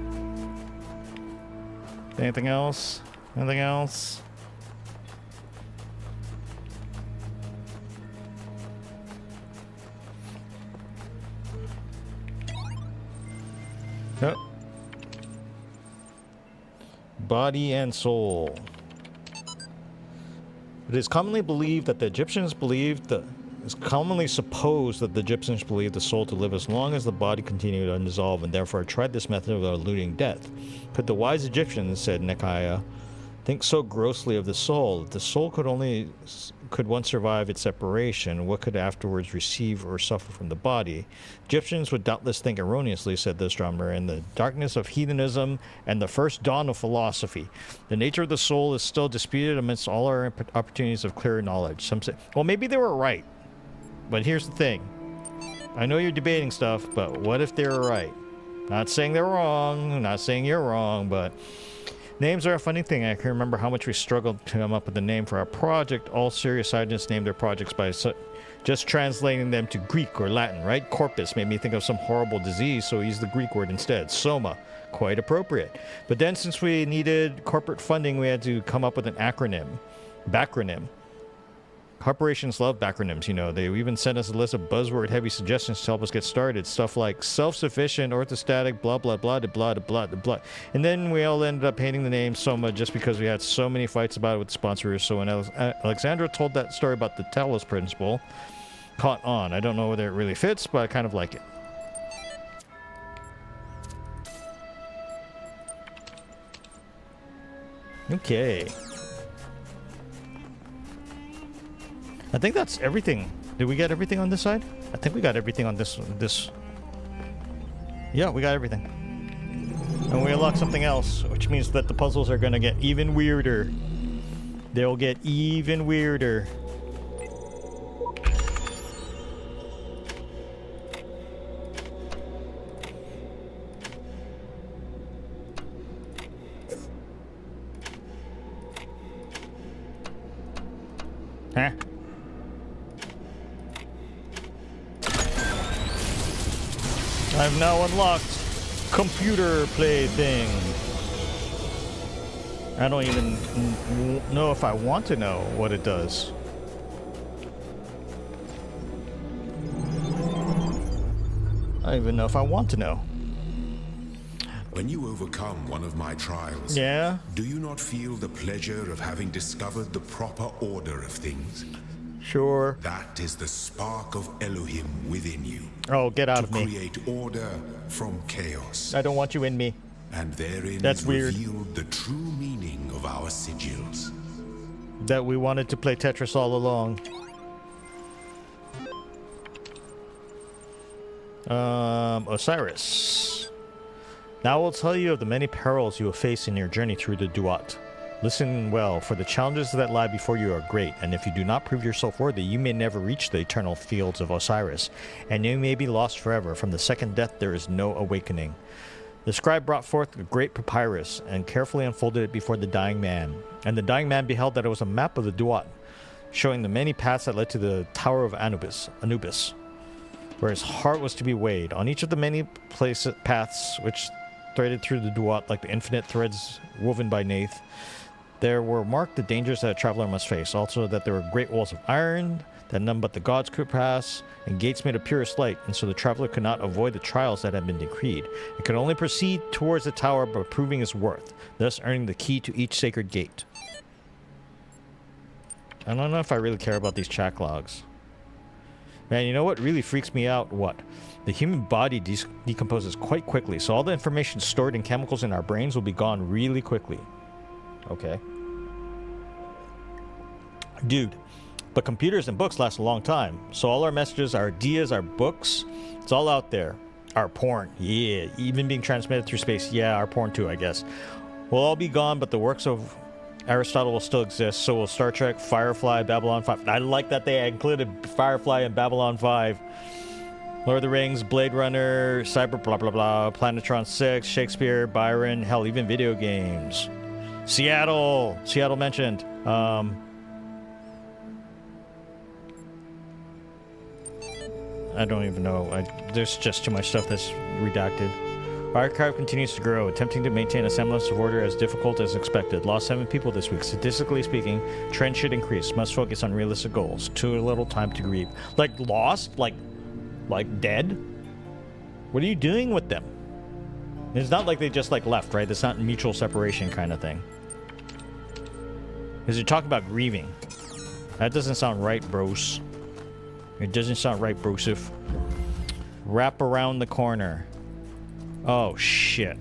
[SPEAKER 1] Anything else? Anything else? Oh. Body and soul. It is commonly believed that the Egyptians believed that it's commonly supposed that the Egyptians believed the soul to live as long as the body continued undissolved, and therefore tried this method of eluding death. But the wise Egyptians, said 𝐂𝐫𝐞𝐝, Think so grossly of the soul. If the soul could once survive its separation, what could afterwards receive or suffer from the body? Egyptians would doubtless think erroneously, said the astronomer, in the darkness of heathenism and the first dawn of philosophy. The nature of the soul is still disputed amidst all our opportunities of clearer knowledge. Some say, well, maybe they were right. But here's the thing. I know you're debating stuff, but what if they were right? Not saying they're wrong, not saying you're wrong, but names are a funny thing. I can remember how much we struggled to come up with a name for our project. All serious scientists name their projects by just translating them to Greek or Latin, right? Corpus made me think of some horrible disease, so we used the Greek word instead. Soma, quite appropriate. But then since we needed corporate funding, we had to come up with an acronym, backronym. Corporations love backronyms, you know. They even sent us a list of buzzword-heavy suggestions to help us get started. Stuff like self-sufficient, orthostatic, blah, blah, blah, blah, blah, blah, blah. And then we all ended up hating the name Soma just because we had so many fights about it with sponsors. So when Alexandra told that story about the Talos Principle, caught on. I don't know whether it really fits, but I kind of like it. Okay. I think that's everything. Did we get everything on this side? I think we got everything on this. Yeah, we got everything. And we unlocked something else, which means that the puzzles are going to get even weirder. They'll get even weirder. Huh? I've now unlocked computer plaything. I don't even know if I want to know what it does. I don't even know if I want to know.
[SPEAKER 2] When you overcome one of my trials,
[SPEAKER 1] Yeah?
[SPEAKER 2] do you not feel the pleasure of having discovered the proper order of things?
[SPEAKER 1] Sure.
[SPEAKER 2] That is the spark of Elohim within you.
[SPEAKER 1] Oh, get out
[SPEAKER 2] To
[SPEAKER 1] of me.
[SPEAKER 2] create order from chaos.
[SPEAKER 1] I don't want you in me.
[SPEAKER 2] And therein
[SPEAKER 1] That's
[SPEAKER 2] is
[SPEAKER 1] weird.
[SPEAKER 2] revealed the true meaning of our sigils.
[SPEAKER 1] That we wanted to play Tetris all along. Osiris. Now I will tell you of the many perils you will face in your journey through the Duat. Listen well, for the challenges that lie before you are great, and if you do not prove yourself worthy, you may never reach the eternal fields of Osiris, and you may be lost forever. From the second death there is no awakening. The scribe brought forth a great papyrus, and carefully unfolded it before the dying man. And the dying man beheld that it was a map of the Duat, showing the many paths that led to the Tower of Anubis, where his heart was to be weighed. On each of the many paths which threaded through the Duat like the infinite threads woven by Nath, there were marked the dangers that a traveler must face. Also that there were great walls of iron that none but the gods could pass, and gates made of purest light, and so the traveler could not avoid the trials that had been decreed. It could only proceed towards the tower by proving his worth, thus earning the key to each sacred gate. I don't know if I really care about these chat logs. Man, you know what really freaks me out? What? The human body decomposes quite quickly, so all the information stored in chemicals in our brains will be gone really quickly. Okay. Dude, but computers and books last a long time, so all our messages, our ideas, our books, it's all out there. Our porn, yeah, even being transmitted through space, yeah, our porn too, I guess. Will all be gone, but the works of Aristotle will still exist, so will Star Trek, Firefly, Babylon 5. I like that they included Firefly and Babylon 5. Lord of the Rings, Blade Runner, Cyber blah blah blah, Planetron 6, Shakespeare, Byron, hell, even video games. Seattle mentioned. I don't even know. There's just too much stuff that's redacted. Our archive continues to grow, attempting to maintain a semblance of order as difficult as expected. Lost 7 people this week. Statistically speaking, trend should increase. Must focus on realistic goals. Too little time to grieve. Like lost? Like dead? What are you doing with them? It's not like they just like left, right? It's not mutual separation kind of thing. Because you're talking about grieving. That doesn't sound right, bros. It doesn't sound right, brosif. Wrap around the corner. Oh, shit.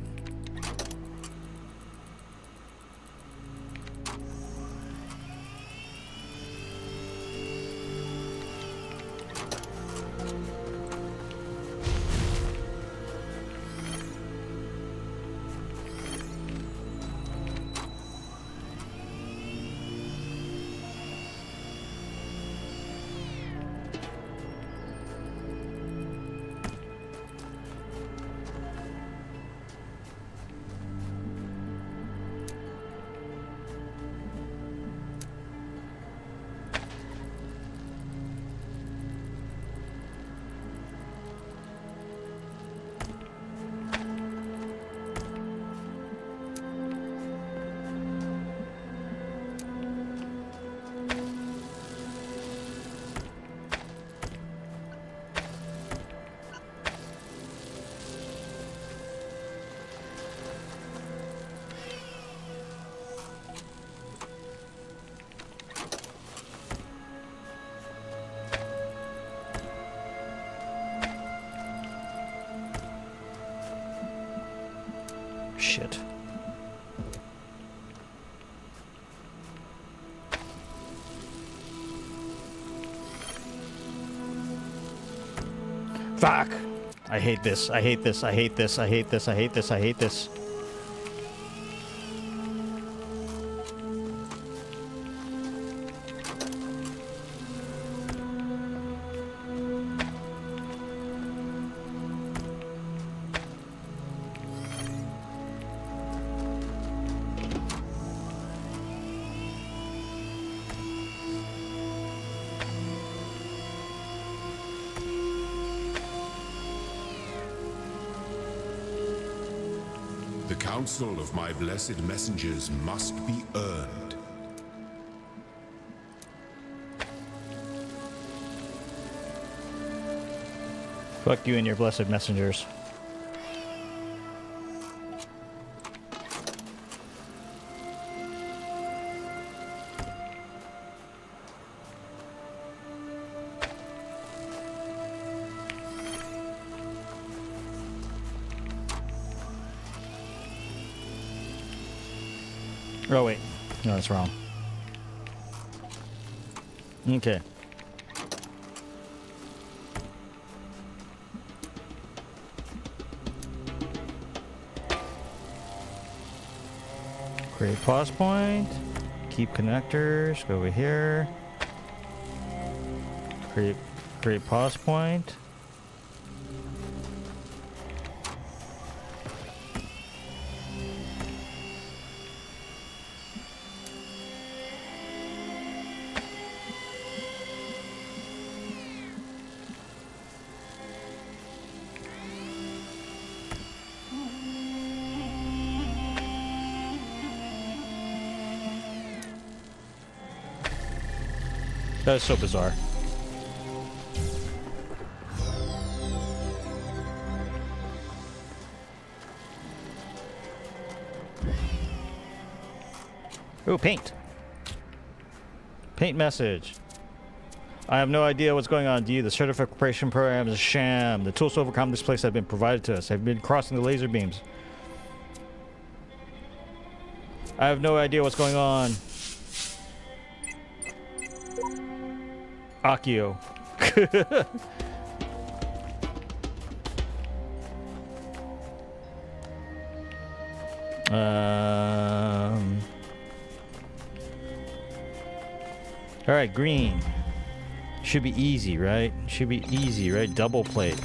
[SPEAKER 1] Fuck! I hate this. I hate this. I hate this. I hate this. I hate this. I hate this.
[SPEAKER 2] The counsel of my blessed messengers must be earned.
[SPEAKER 1] Fuck you and your blessed messengers. Oh wait, no, that's wrong. Okay. Create pause point. Keep connectors. Go over here. Create pause point. That is so bizarre. Ooh, paint. Paint message. I have no idea what's going on. The certification program is a sham. The tools to overcome this place have been provided to us. I've been crossing the laser beams. I have no idea what's going on. 𝐂𝐫𝐞𝐝𝐢. All right, green. Should be easy, right? Should be easy, right? Double plate.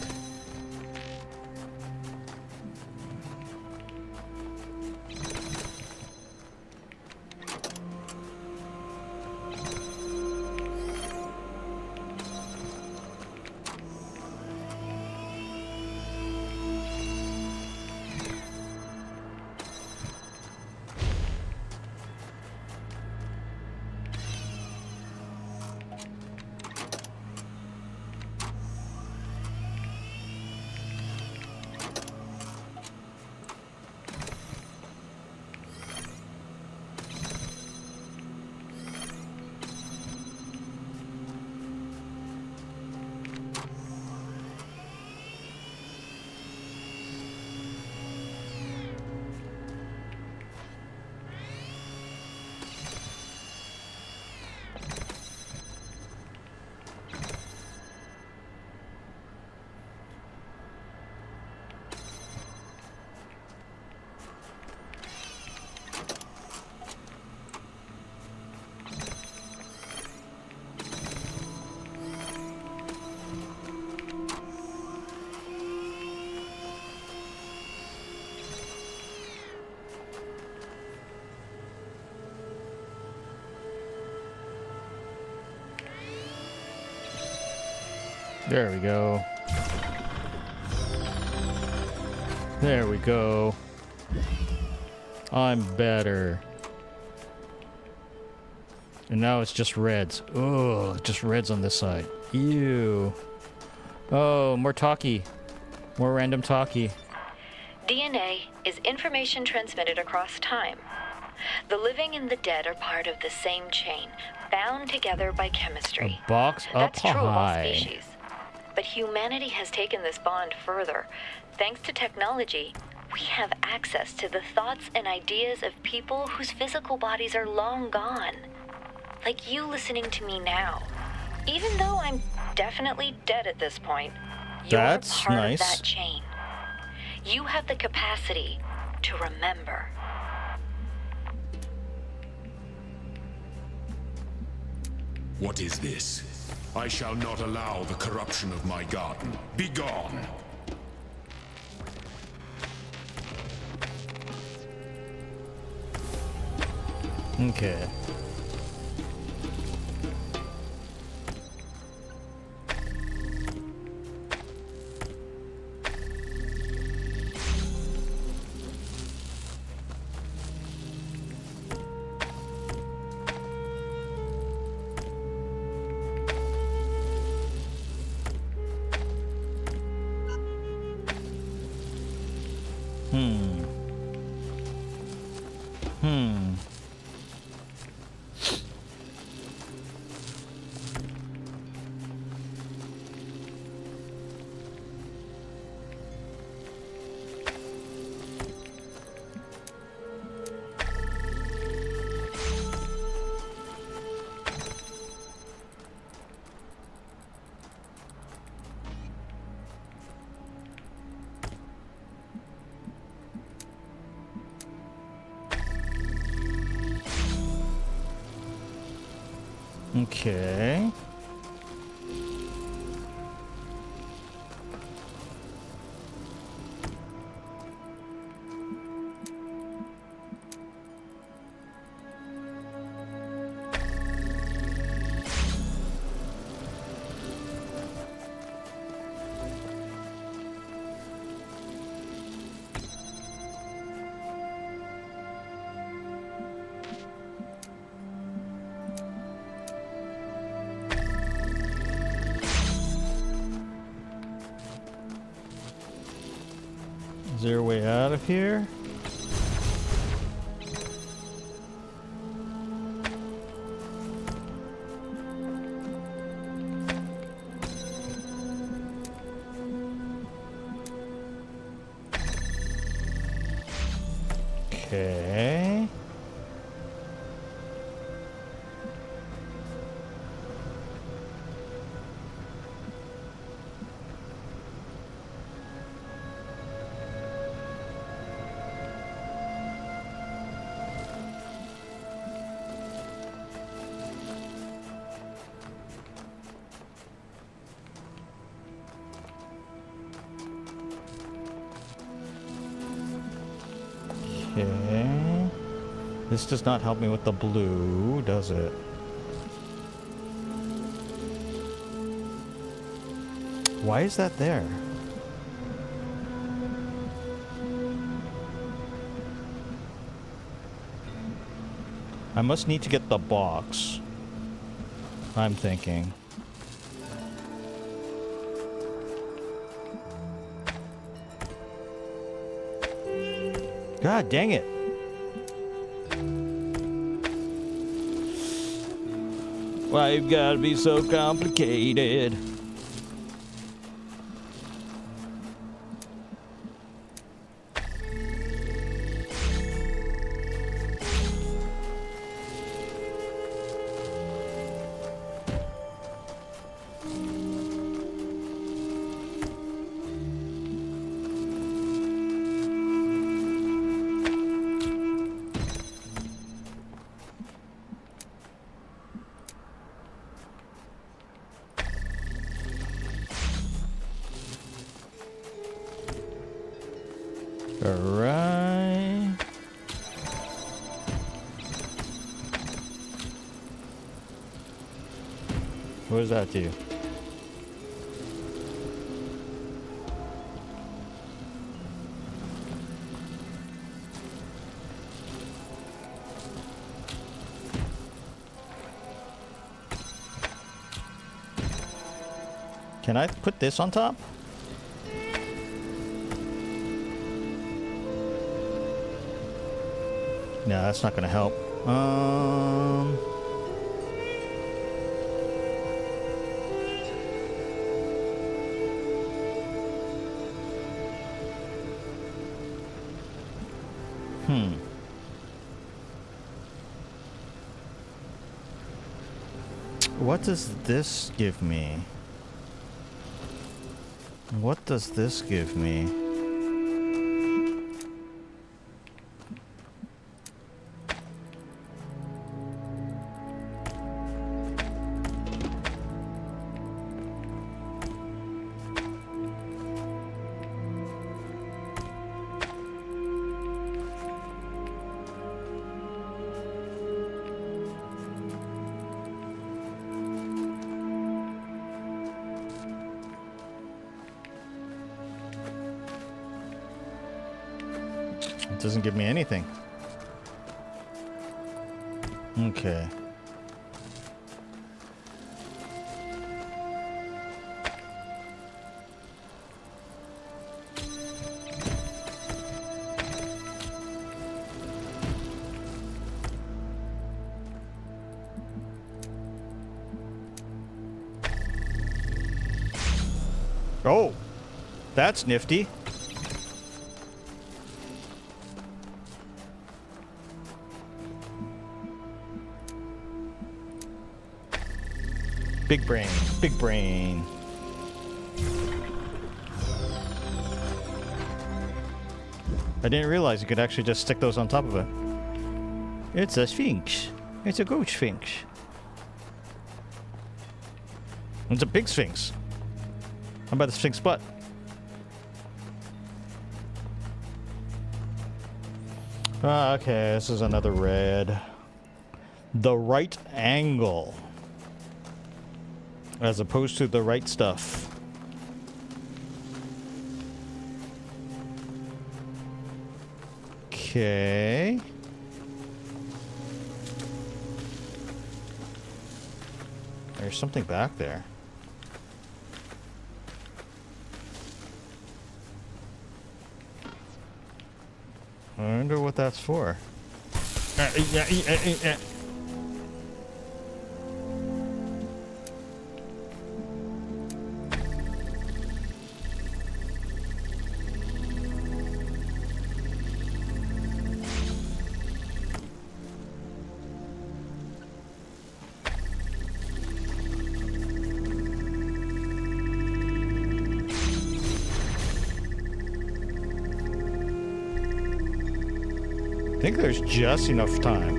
[SPEAKER 1] There we go. There we go. I'm better. And now it's just reds. Oh, just reds on this side. Ew. Oh, more talkie. More random talkie.
[SPEAKER 3] DNA is information transmitted across time. The living and the dead are part of the same chain, bound together by chemistry.
[SPEAKER 1] A box up
[SPEAKER 3] That's true of all
[SPEAKER 1] high.
[SPEAKER 3] species. But humanity has taken this bond further. Thanks to technology, we have access to the thoughts and ideas of people whose physical bodies are long gone. Like you listening to me now. Even though I'm definitely dead at this point, You're
[SPEAKER 1] That's
[SPEAKER 3] part
[SPEAKER 1] nice.
[SPEAKER 3] of that chain. You have the capacity to remember.
[SPEAKER 2] What is this? I shall not allow the corruption of my garden. Be gone!
[SPEAKER 1] Okay. Okay. Is there a way out of here? Okay. Okay. This does not help me with the blue, does it? Why is that there? I must need to get the box. I'm thinking. God dang it. Why you gotta be so complicated? Alright. What does that do? Can I put this on top? No, that's not gonna help. What does this give me? What does this give me? It doesn't give me anything. Okay. Oh, that's nifty. Big brain, big brain. I didn't realize you could actually just stick those on top of it. It's a sphinx. It's a goat sphinx. It's a big sphinx. How about the sphinx butt? Ah, okay, this is another red. The right angle. As opposed to the right stuff. Okay. There's something back there. I wonder what that's for. I think there's just enough time.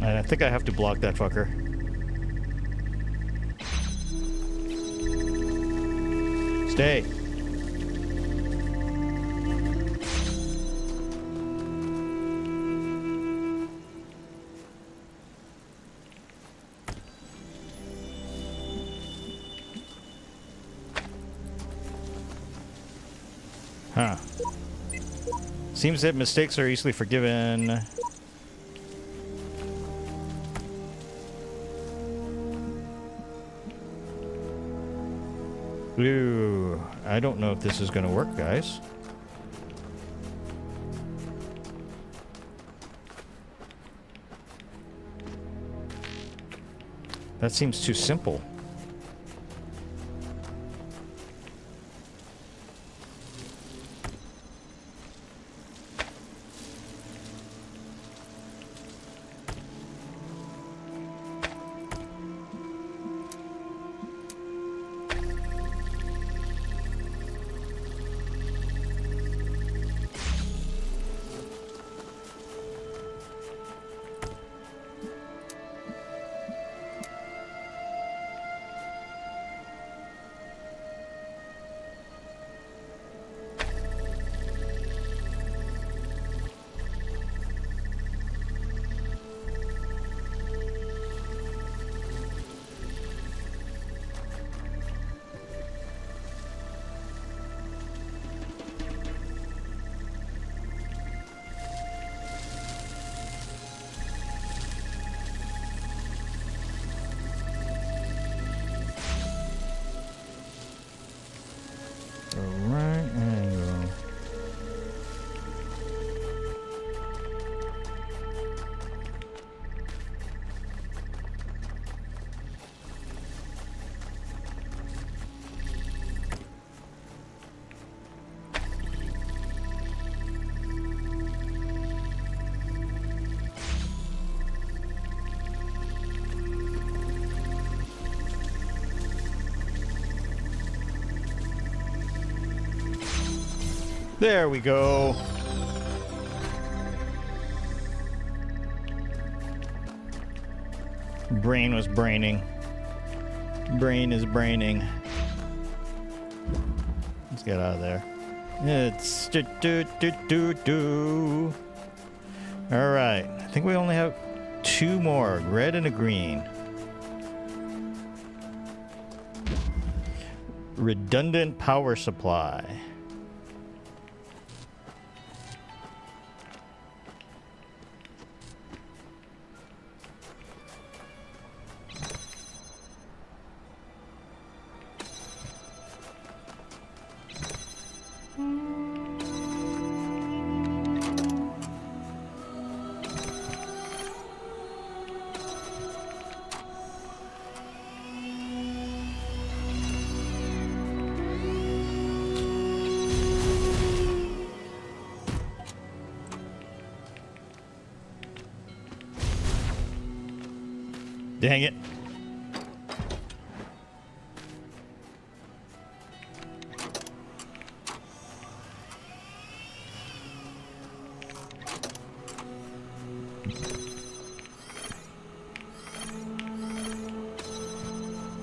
[SPEAKER 1] And I think I have to block that fucker. Stay. Huh. Seems that mistakes are easily forgiven. Ooh, I don't know if this is gonna work, guys. That seems too simple. There we go. Brain was braining. Brain is braining. Let's get out of there. It's do. All right. I think we only have 2 more, red and a green. Redundant power supply. Dang it.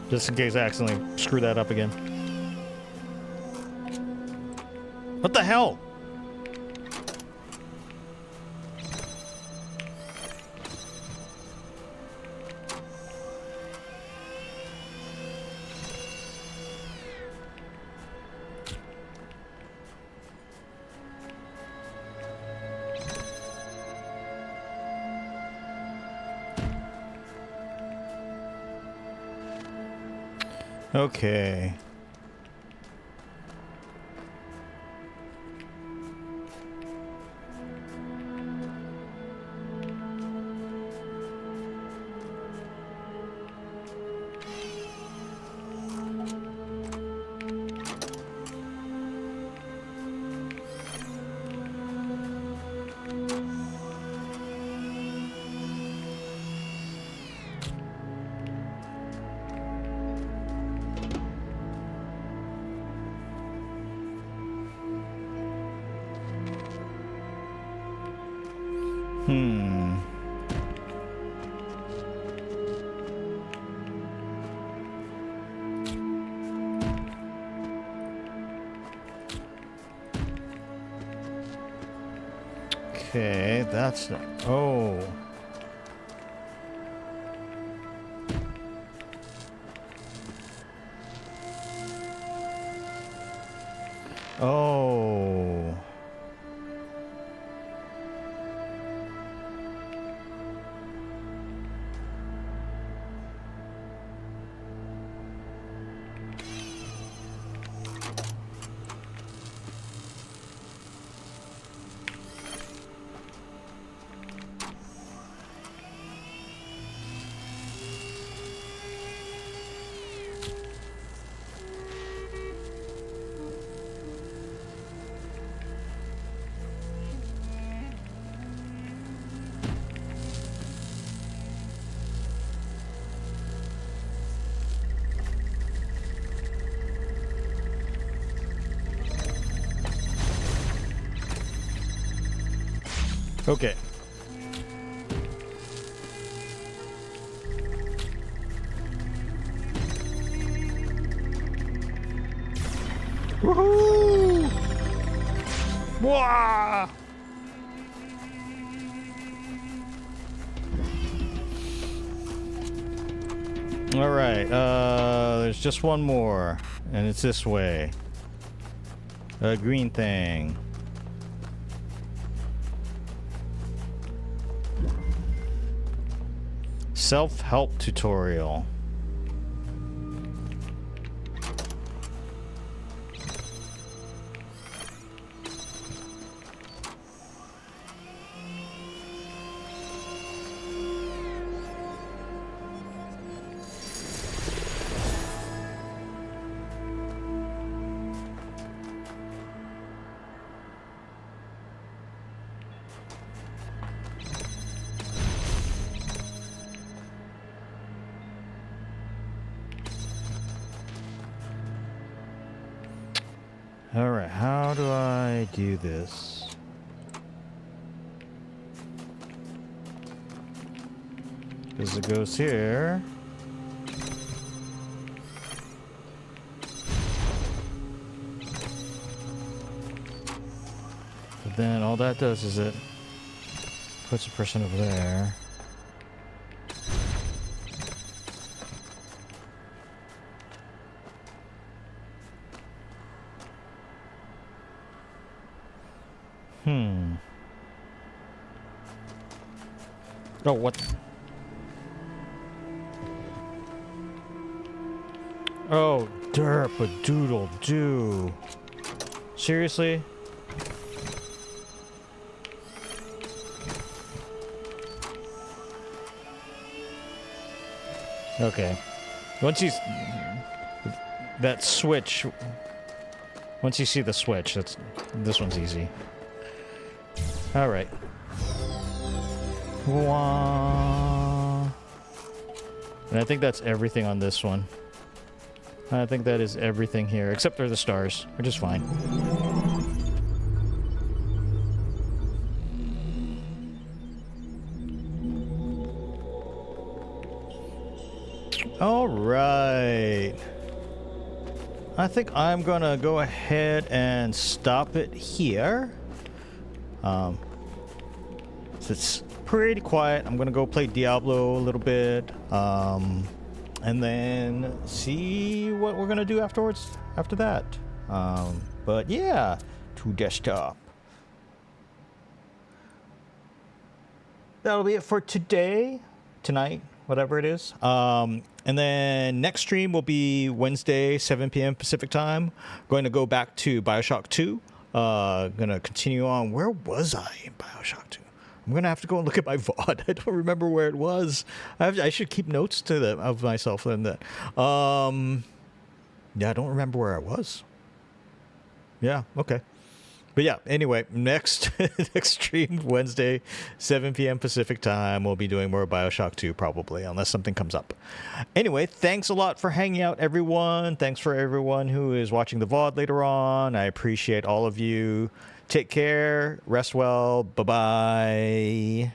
[SPEAKER 1] Just in case I accidentally screw that up again. What the hell? Okay. Okay, that's not. Oh. Oh. Okay. Woohoo! Wah! All right. There's just one more, and it's this way. A green thing. Self-help tutorial. All right, how do I do this? Because it goes here. But then all that does is it puts a person over there. Oh, what? Oh, derp a doodle do. Seriously? Okay. Once you... That switch... Once you see the switch, that's... This one's easy. Alright. Wah. And I think that's everything on this one. I think that is everything here, except for the stars, which is fine. All right. I think I'm gonna go ahead and stop it here. It's pretty quiet. I'm gonna go play Diablo a little bit, and then see what we're gonna do afterwards. After that, but yeah, to desktop. That'll be it for today, tonight, whatever it is. And then next stream will be Wednesday, 7 p.m. Pacific time. Going to go back to BioShock 2. Gonna continue on. Where was I in BioShock 2? I'm gonna have to go and look at my VOD. I don't remember where it was. I should keep notes of myself and that. Yeah, I don't remember where I was. Yeah, okay. But yeah, anyway, next stream Wednesday, 7 p.m. Pacific time. We'll be doing more BioShock 2 probably, unless something comes up. Anyway, thanks a lot for hanging out, everyone. Thanks for everyone who is watching the VOD later on. I appreciate all of you. Take care. Rest well. Bye-bye.